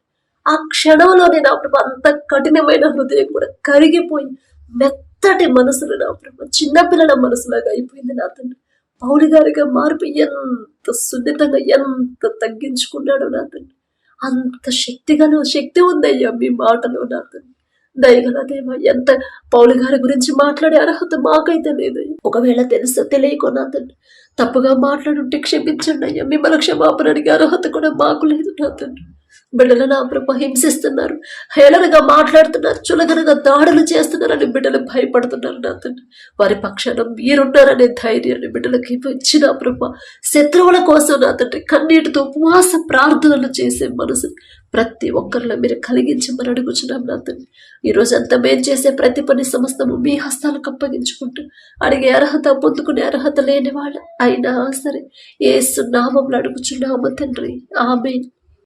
ఆ క్షణంలోనే నా ప్రభు అంత కఠినమైన హృదయం కూడా కరిగిపోయి మెత్తటి మనసులు నా ప్రభు చిన్నపిల్లల మనసులాగా అయిపోయింది నా తండ్రి. పౌలు గారిగా మార్పు ఎంత సున్నితంగా, ఎంత తగ్గించుకున్నాడు నా తండ్రి. అంత శక్తి ఉందయ్యా మీ మాటలో నా తండ్రి. దయగల దేవ, ఎంత పౌలు గారి గురించి మాట్లాడే అర్హత మాకైతే లేదు. ఒకవేళ తెలుసో తెలియకో నా తండ్రి తప్పుగా మాట్లాడుంటే క్షమించండి అయ్యా. మిమ్మల్ని క్షమాపణ అడిగే అర్హత కూడా మాకు లేదు నా తండ్రి. బిడ్డలు నా ప్రభ హింసిస్తున్నారు, హేళనగా మాట్లాడుతున్నారు, చులకనగా దాడులు చేస్తున్నారని బిడ్డలు భయపడుతున్నారు నా తండ్రి. వారి పక్షాన మీరున్నారనే ధైర్యాన్ని బిడ్డలకి ఇచ్చిన ప్రభ శత్రువుల కోసం నా తండ్రి కన్నీటితో ఉపవాస ప్రార్థనలు చేసే మనసు ప్రతి ఒక్కరిలో మీరు కలిగించమని అడుగుచున్నాం నా తండ్రి. ఈరోజు అంతా మేము చేసే ప్రతి పని సమస్తము మీ హస్తాలకు అప్పగించుకుంటూ అడిగే అర్హత, పొందుకునే అర్హత లేని వాళ్ళు అయినా సరే యేసు నామములో అడుగుచున్నాము తండ్రి. ఆమేన్.